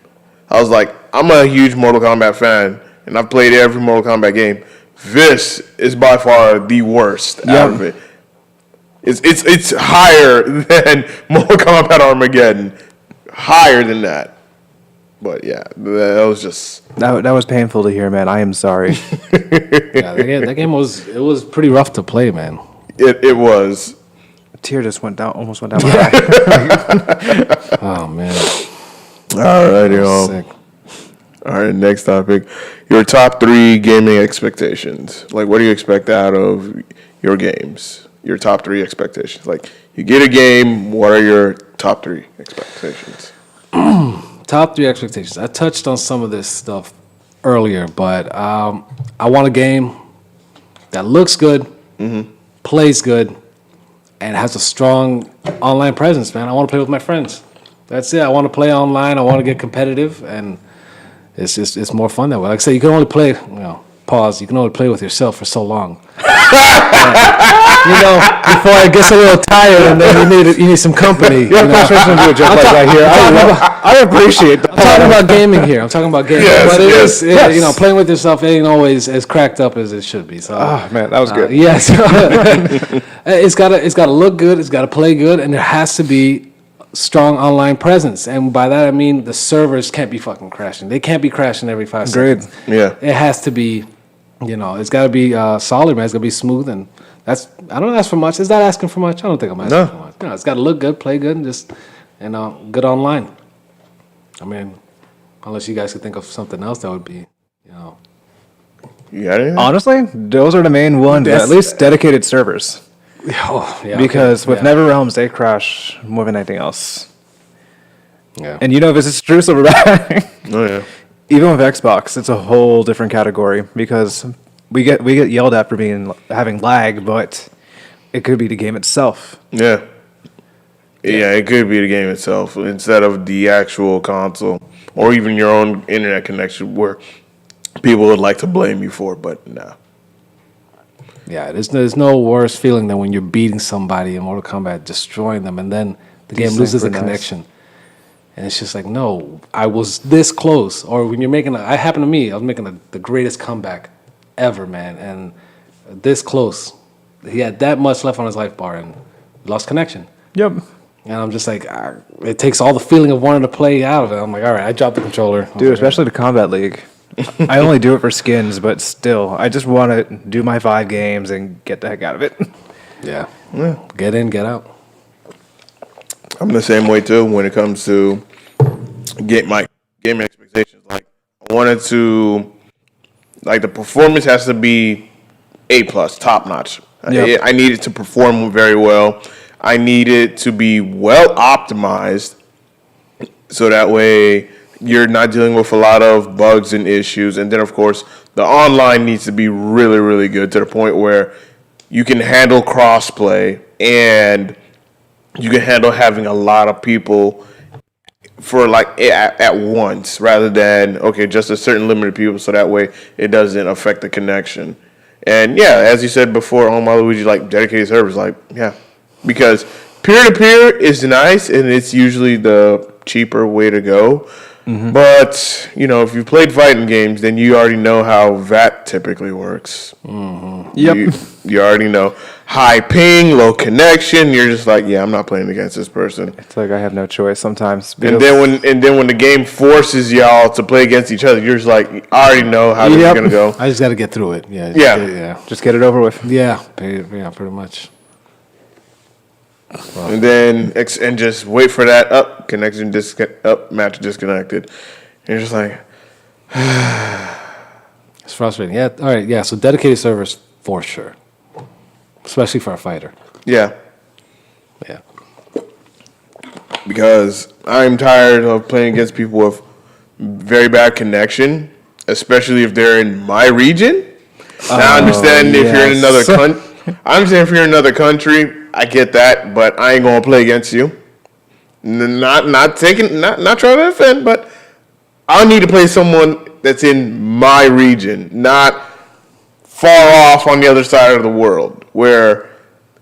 I was like, I'm a huge Mortal Kombat fan, and I've played every Mortal Kombat game. This is by far the worst out of it. It's higher than Mortal Kombat Armageddon. Higher than that. But yeah, that was just That was painful to hear, man. I am sorry. Yeah, that game was pretty rough to play, man. it was. A tear just almost went down my eye. Oh man. All right, y'all. Sick. All right, next topic. Your top 3 gaming expectations. Like, what do you expect out of your games? Your top 3 expectations. Like, you get a game, what are your top 3 expectations? Top 3 expectations. I touched on some of this stuff earlier, but I want a game that looks good, plays good, and has a strong online presence, man. I want to play with my friends. That's it. I want to play online. I want to get competitive, and it's more fun that way. Like I said, you can only play pause. You can only play with yourself for so long. Before it gets a little tired, and then you need some company. Frustration do a joke like that here. I appreciate that. I'm talking about gaming here. I'm talking about gaming. Yes, But it yes. is, playing with yourself ain't always as cracked up as it should be. So, Oh man, that was good. yes, it's gotta look good. It's gotta play good, and there has to be strong online presence. And by that I mean the servers can't be fucking crashing. They can't be crashing every 5 Agreed. seconds. Yeah. It has to be, it's got to be solid, man. It's got to be smooth, and I don't ask for much. Is that asking for much? I don't think I'm asking for much. It's got to look good, play good, and just good online. I mean, unless you guys could think of something else that would be, You got anything? Honestly, those are the main ones. At least dedicated servers. Oh, yeah, Because with yeah. NetherRealms, they crash more than anything else. Yeah. And if it's true, silver back. Oh yeah. Even with Xbox, it's a whole different category because we get yelled at for having lag, but it could be the game itself. Yeah. Yeah, it could be the game itself instead of the actual console or even your own internet connection where people would like to blame you for, but no. Yeah, there's no worse feeling than when you're beating somebody in Mortal Kombat, destroying them, and then the game loses the connection. And it's just like, no, I was this close. Or when you're making, it happened to me, I was making the greatest comeback ever, man, and this close. He had that much left on his life bar and lost connection. Yep. And I'm just like, it takes all the feeling of wanting to play out of it. I'm like, all right, I dropped the controller. Dude, especially the Combat League. I only do it for skins, but still, I just want to do my 5 games and get the heck out of it. Yeah. Get in, get out. I'm the same way too when it comes to my gaming expectations. Like I wanted to, like the performance has to be A+, top notch. Yep. I need it to perform very well. I need it to be well optimized, so that way you're not dealing with a lot of bugs and issues. And then of course the online needs to be really, really good to the point where you can handle crossplay and you can handle having a lot of people for like at once rather than just a certain limited people, so that way it doesn't affect the connection. And yeah, as you said before, on Luigi, like dedicated servers, like yeah, because peer to peer is nice and it's usually the cheaper way to go. Mm-hmm. But if you've played fighting games, then you already know how that typically works. Mm-hmm. Yep. You already know high ping, low connection. You're just like, yeah, I'm not playing against this person. It's like I have no choice sometimes. And then when the game forces y'all to play against each other, you're just like, I already know how this is gonna go. I just got to get through it. Yeah. Just get it over with. Yeah. Pretty much. Wow. And then and just wait for that connection match disconnected. And you're just like, It's frustrating. Yeah. All right. Yeah. So dedicated servers for sure, especially for a fighter. yeah. Yeah. Because I'm tired of playing against people with very bad connection, especially if they're in my region. Now, I understand if you're in another country. I understand if you're in another country. I get that, but I ain't gonna play against you. Not trying to offend, but I need to play someone that's in my region, not far off on the other side of the world, where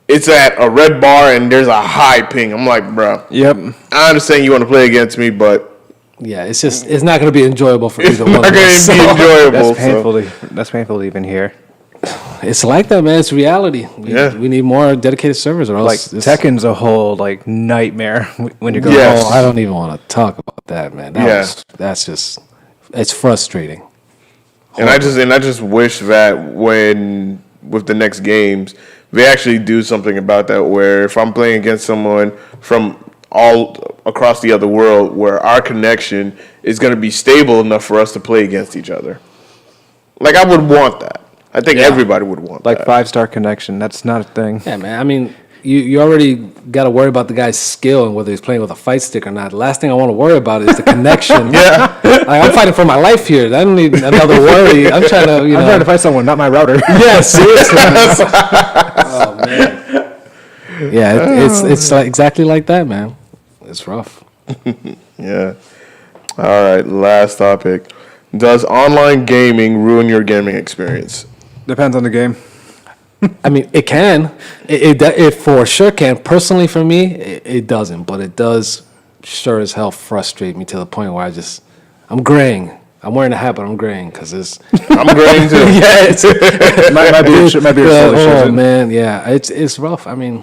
it's at a red bar and there's a high ping. I'm like, bro. Yep. I understand you want to play against me, but Yeah. It's not going to be enjoyable for either one not of us. going to be enjoyable. That's painful to even hear. It's like that, man. It's reality. We need more dedicated servers, or Like else Tekken's a whole nightmare when you're going. Yes. Oh, I don't even want to talk about that, man. That's just it's frustrating. And I just wish that with the next games, they actually do something about that. Where if I'm playing against someone from all across the other world, where our connection is going to be stable enough for us to play against each other. Like I would want that. I think everybody would want that. 5-star connection. That's not a thing. Yeah, man. I mean, you already got to worry about the guy's skill and whether he's playing with a fight stick or not. The last thing I want to worry about is the connection. Yeah. Like, I'm fighting for my life here. I don't need another worry. I'm trying to, I'm trying to find someone, not my router. Yeah, seriously. Oh man. Yeah, it's like exactly like that, man. It's rough. Yeah. All right. Last topic. Does online gaming ruin your gaming experience? Depends on the game. I mean, it can. It for sure can. Personally, for me, it doesn't. But it does sure as hell frustrate me to the point where I'm graying. I'm wearing a hat, but I'm graying because it's. I'm graying too. Yeah, might be a silly oh shirt. man, yeah, it's rough. I mean,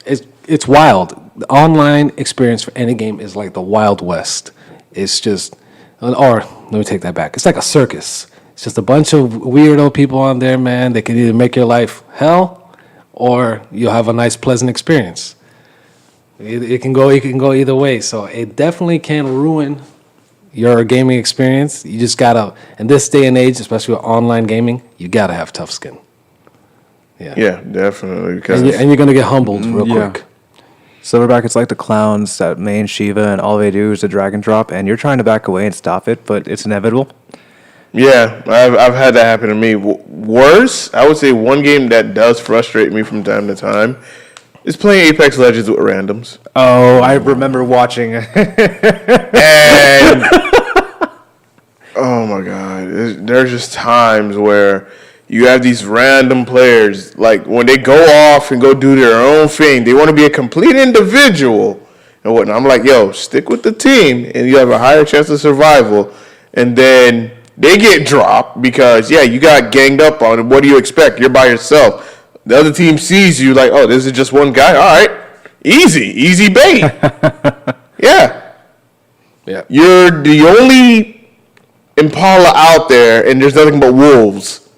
it's wild. The online experience for any game is like the Wild West. It's just, or let me take that back. It's like a circus. It's just a bunch of weirdo people on there, man. They can either make your life hell, or you'll have a nice, pleasant experience. It can go either way. So it definitely can ruin your gaming experience. You just gotta, in this day and age, especially with online gaming, you gotta have tough skin. Yeah, definitely. Because And you're gonna get humbled real quick. Silverback, it's like the clowns that main Shiva, and all they do is a drag and drop, and you're trying to back away and stop it, but it's inevitable. yeah, I've had that happen to me. Worse, I would say one game that does frustrate me from time to time is playing Apex Legends with randoms. Oh, I remember watching. And oh my god, there's just times where you have these random players, like when they go off and go do their own thing, they want to be a complete individual and whatnot. I'm like, yo, stick with the team and you have a higher chance of survival. And then they get dropped because, yeah, you got ganged up on it. What do you expect? You're by yourself. The other team sees you like, oh, this is just one guy. All right, easy bait. Yeah. Yeah. You're the only Impala out there, and there's nothing but wolves.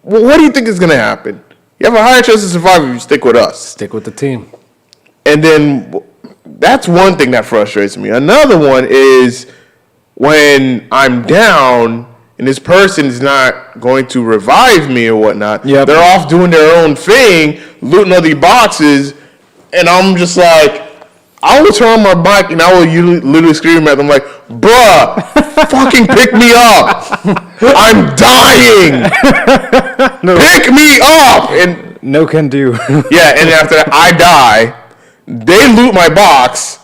What do you think is going to happen? You have a higher chance of survival if you stick with us. Stick with the team. And then that's one thing that frustrates me. Another one is when I'm down and this person is not going to revive me or whatnot. Yep. They're off doing their own thing, looting other boxes, and I'm just like, I will turn on my mic and I will literally scream at them like, bruh, fucking pick me up. I'm dying. Pick me up. And No can do. yeah, and after that, I die. They loot my box.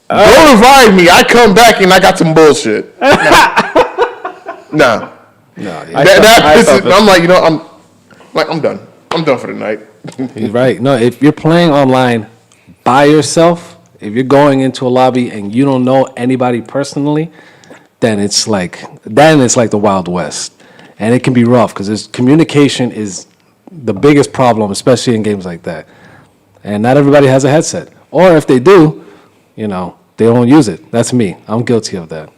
Go revive me. I come back and I got some bullshit. No. I'm like, I'm done. I'm done for the night. You're right. No, if you're playing online by yourself, if you're going into a lobby and you don't know anybody personally, then it's like the Wild West, and it can be rough because communication is the biggest problem, especially in games like that. And not everybody has a headset, or if they do, they don't use it. That's me. I'm guilty of that.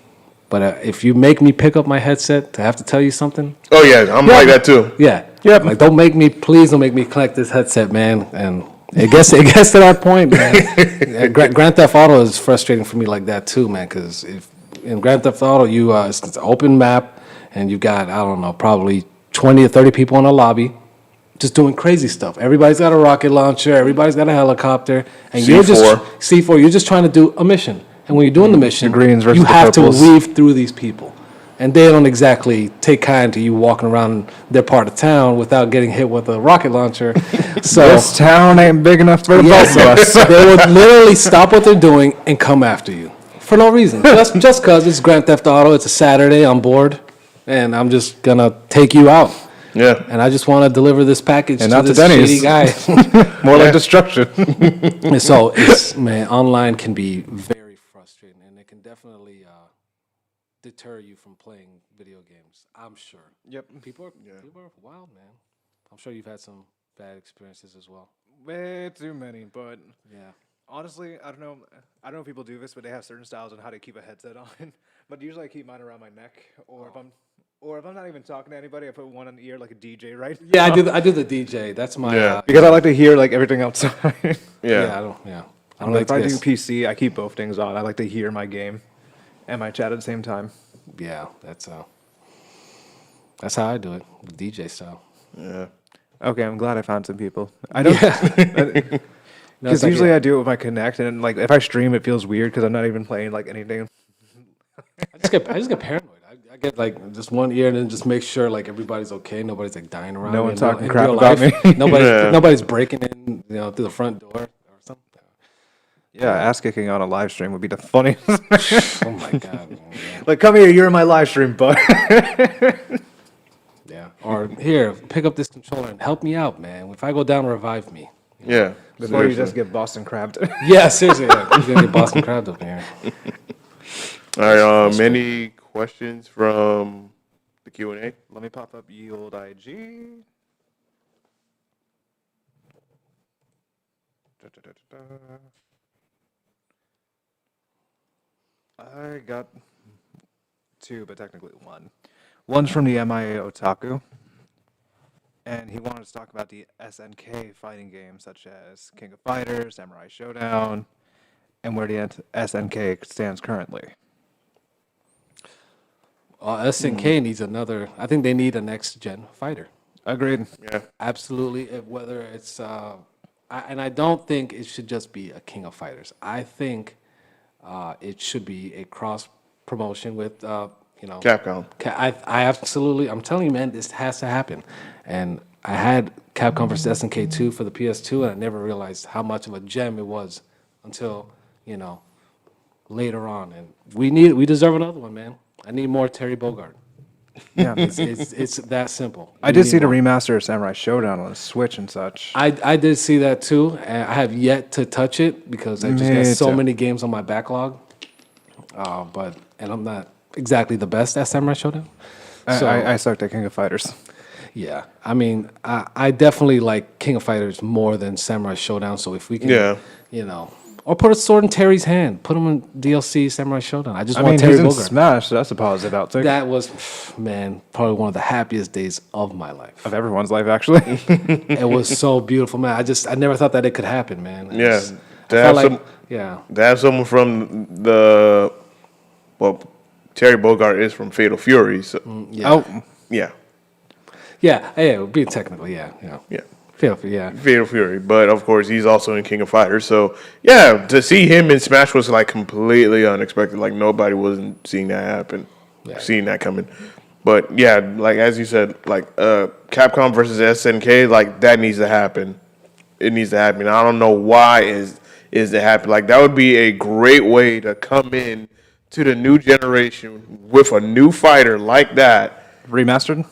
But if you make me pick up my headset to have to tell you something, Oh, yeah, I'm like that too. yeah, like please don't make me connect this headset, man. And it gets to that point, man. Grand Theft Auto is frustrating for me like that too, man. Because if in Grand Theft Auto, it's an open map, and you've got, I don't know, probably 20 or 30 people in a lobby, just doing crazy stuff. Everybody's got a rocket launcher, everybody's got a helicopter, and you're just C4. You're just trying to do a mission, and when you're doing the mission, greens versus you the have to purples. weave through these people. And they don't exactly take kind to you walking around their part of town without getting hit with a rocket launcher. So This town ain't big enough for the yes, both of us. they would literally stop what they're doing and come after you for no reason. Just because it's Grand Theft Auto, it's a Saturday, I'm bored, and I'm just gonna take you out. Yeah. And I just want to deliver this package And to not to this Denny's. shitty guy. More like destruction. And so online can be very frustrating, and it can definitely deter you from playing video games. I'm sure. Yep. People are wild, man. I'm sure you've had some bad experiences as well. Way too many, but Yeah. honestly, I don't know if people do this, but they have certain styles on how to keep a headset on. But usually I keep mine around my neck, or if I'm not even talking to anybody, I put one on the ear like a DJ, right? Yeah, I do the DJ. That's my Yeah. Because I like to hear like everything outside. Yeah. I don't Like like if I do this. PC, I keep both things on. I like to hear my game and my chat at the same time. Yeah, that's how I do it, with DJ style. Yeah. Okay, I'm glad I found some people. I don't. No, it's Because like, usually yeah, I do it with my Connect, and like if I stream, it feels weird because I'm not even playing like anything. I just get paranoid. I get like just one ear and then just make sure like everybody's okay. Nobody's like dying around. No me one's in talking real crap about life. me. Nobody's Yeah. nobody's breaking in, through the front door or something. Yeah, ass kicking on a live stream would be the funniest. Oh my god, man. Like, come here, you're in my live stream, bud. Yeah. Or here, pick up this controller and help me out, man. If I go down, revive me. Yeah. Before you seriously. just get Boston crabbed. Yeah, seriously. Yeah. He's gonna get Boston crowd up here. All right. Any questions from the Q&A? Let me pop up ye old IG. I got two, but technically one. One's from the MIA Otaku, and he wanted to talk about the SNK fighting games such as King of Fighters, Samurai Showdown, and where the SNK stands currently. SNK needs another. I think they need a next gen fighter. Agreed. Yeah. Absolutely. Whether it's and I don't think it should just be a King of Fighters. I think it should be a cross promotion with Capcom. I absolutely. I'm telling you, man, this has to happen. And I had Capcom vs SNK 2 for the PS2, and I never realized how much of a gem it was until later on. And we deserve another one, man. I need more Terry Bogard. Yeah. It's that simple. I did see the remaster of Samurai Showdown on the Switch and such. I did see that too, and I have yet to touch it because I just Me got so too. many games on my backlog. And I'm not exactly the best at Samurai Showdown. So I sucked at King of Fighters. yeah, I mean, I definitely like King of Fighters more than Samurai Showdown. So if we can, or put a sword in Terry's hand, put him in DLC Samurai Showdown. I just want he's Terry in Bogard. Smash, so that's a positive outtake. That was, man, probably one of the happiest days of my life. Of everyone's life, actually. It was so beautiful, man. I never thought that it could happen, man. Yeah. I felt like, yeah. To have someone from Terry Bogard is from Fatal Fury. So, Yeah. Oh, yeah. Yeah, being technically, yeah. Yeah. Yeah. Fatal Fury, but of course he's also in King of Fighters. So yeah, to see him in Smash was like completely unexpected. Like nobody wasn't seeing that happen, seeing that coming. But yeah, like as you said, like Capcom versus SNK, like that needs to happen. It needs to happen. I don't know why is it happen. Like that would be a great way to come in to the new generation with a new fighter like that. remastered?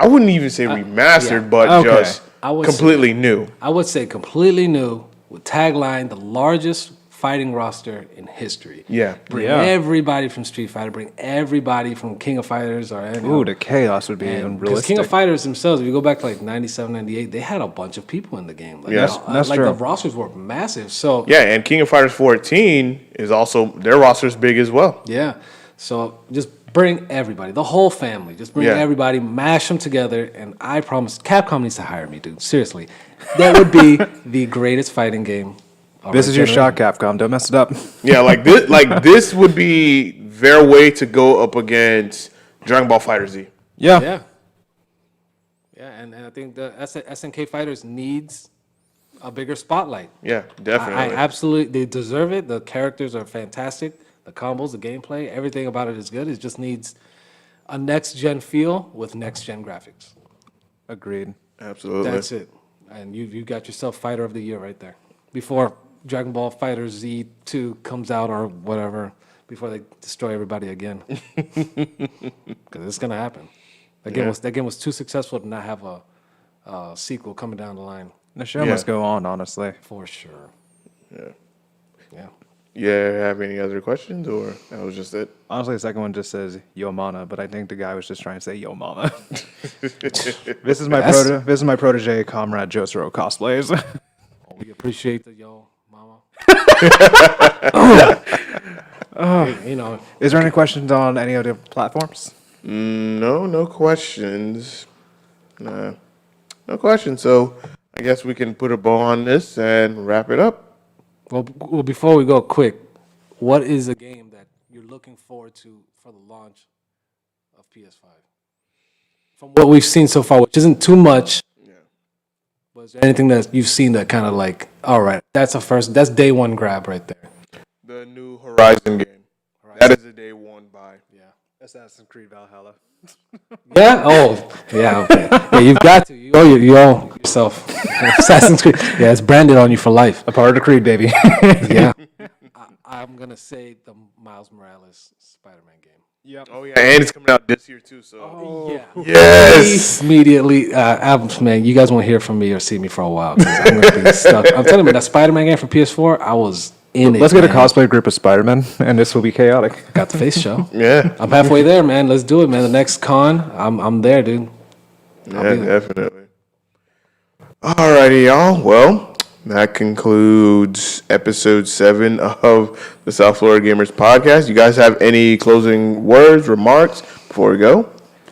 I wouldn't even say remastered, yeah. but Okay. just I would completely new. I would say completely new with tagline the largest fighting roster in history. Yeah. Bring Yeah. everybody from Street Fighter, bring everybody from King of Fighters or Ooh, the chaos would be because unrealistic. King of Fighters themselves, if you go back to like 97, 98, they had a bunch of people in the game. Like, Yeah. That's like true. the rosters were massive. So Yeah, and King of Fighters 14 is also their roster's big as well. yeah. So just bring everybody, the whole family. Just bring Yeah. everybody, mash them together, and I promise, Capcom needs to hire me, dude. Seriously, that would be the greatest fighting game. of This our is your generation. shot, Capcom. Don't mess it up. Yeah, this would be their way to go up against Dragon Ball Fighter Z. Yeah. Yeah, and I think the SNK Fighters needs a bigger spotlight. Yeah, I definitely. absolutely, they deserve it. The characters are fantastic. The combos, the gameplay, everything about it is good. It just needs a next gen feel with next gen graphics. Agreed. Absolutely. That's it. And you got yourself Fighter of the Year right there. Before Dragon Ball Fighter Z2 comes out or whatever, before they destroy everybody again. Because it's gonna happen. That game was too successful to not have a sequel coming down the line. The show Yeah. must go on, honestly. For sure. Yeah. Yeah. Yeah, have any other questions or that was just it? Honestly, the second one just says Yo Mana, but I think the guy was just trying to say Yo Mama. This is my protege, Comrade Jotaro cosplays. We appreciate the yo mama. Is there any questions on any other platforms? No questions. No questions. So I guess we can put a bow on this and wrap it up. Well, before we go, quick, what is a game that you're looking forward to for the launch of PS5? From what we've seen so far, which isn't too much, but is there anything that you've seen that kind of like, all right, that's day one grab right there? The new Horizon game. That is a day one buy. Yeah. Assassin's Creed Valhalla. Yeah? Oh, yeah, okay. Yeah, you've got to. You owe yourself. Assassin's Creed. Yeah, it's branded on you for life. A part of the creed, baby. Yeah. I'm going to say the Miles Morales Spider-Man game. Yep. Oh yeah, and it's coming out this year too. So Yeah. yes, Immediately, man, you guys won't hear from me or see me for a while. 'Cause I'm going to be stuck. I'm telling you, that Spider-Man game for PS4, I was in it. Let's get a man. cosplay group of Spider-Man, and this will be chaotic. Got the face show. yeah, I'm halfway there, man. Let's do it, man. The next con, I'm there, dude. yeah, definitely. Alrighty, y'all. Well, that concludes episode 7 of the South Florida Gamers podcast. You guys have any closing words, remarks before we go?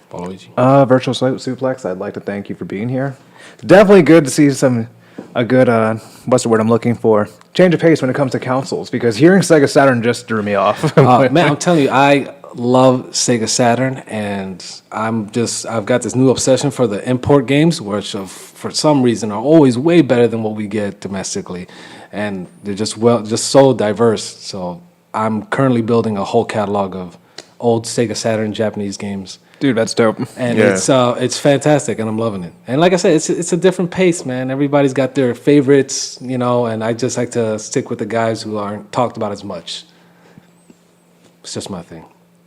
Follow Luigi. Virtual Suplex, I'd like to thank you for being here. It's definitely good to see a good, what's the word I'm looking for? Change of pace when it comes to consoles, because hearing Sega Saturn just threw me off. Man, I'm telling you, I love Sega Saturn, and I've got this new obsession for the import games, which for some reason are always way better than what we get domestically, and they're just so diverse. So I'm currently building a whole catalog of old Sega Saturn Japanese games. Dude, that's dope. And Yeah. it's fantastic, and I'm loving it. And like I said, it's a different pace, man. Everybody's got their favorites, and I just like to stick with the guys who aren't talked about as much. It's just my thing.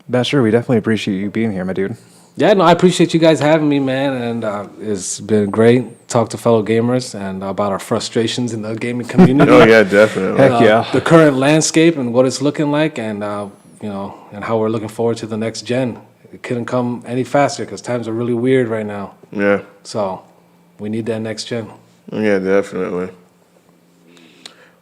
That's sure. We definitely appreciate you being here, my dude. Yeah, no, I appreciate you guys having me, man, and it's been great talk to fellow gamers and about our frustrations in the gaming community. Oh yeah, definitely. Heck yeah. The current landscape and what it's looking like, and and how we're looking forward to the next gen. It couldn't come any faster because times are really weird right now. Yeah, So we need that next gen. yeah, definitely.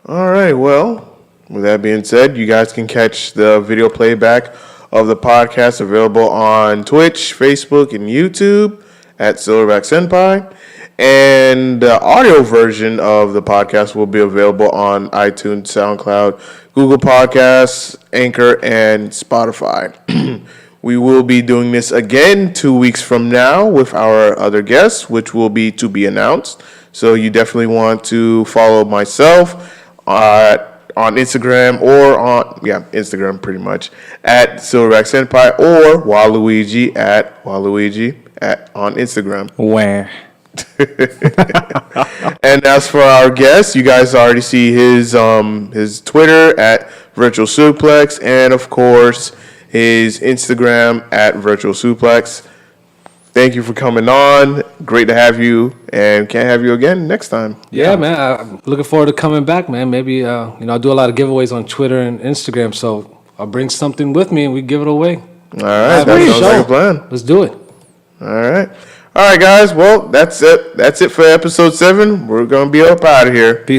All right. Well, with that being said, you guys can catch the video playback of the podcast available on Twitch, Facebook, and YouTube at Silverback Senpai. And the audio version of the podcast will be available on iTunes, SoundCloud, Google Podcasts, Anchor, and Spotify. We will be doing this again 2 weeks from now with our other guests, which will be to be announced. So you definitely want to follow myself on Instagram Instagram pretty much at Silverback Senpai or Waluigi on Instagram. Where? And as for our guest, you guys already see his Twitter at VirtualSuplex and of course his Instagram at VirtualSuplex. Thank you for coming on. Great to have you, and can't have you again next time. Yeah, man. I'm looking forward to coming back, man. Maybe I do a lot of giveaways on Twitter and Instagram, so I'll bring something with me and we give it away. All right, that sounds like a plan. Let's do it. All right, guys. Well, that's it. That's it for episode 7. We're gonna be up out of here. Peace.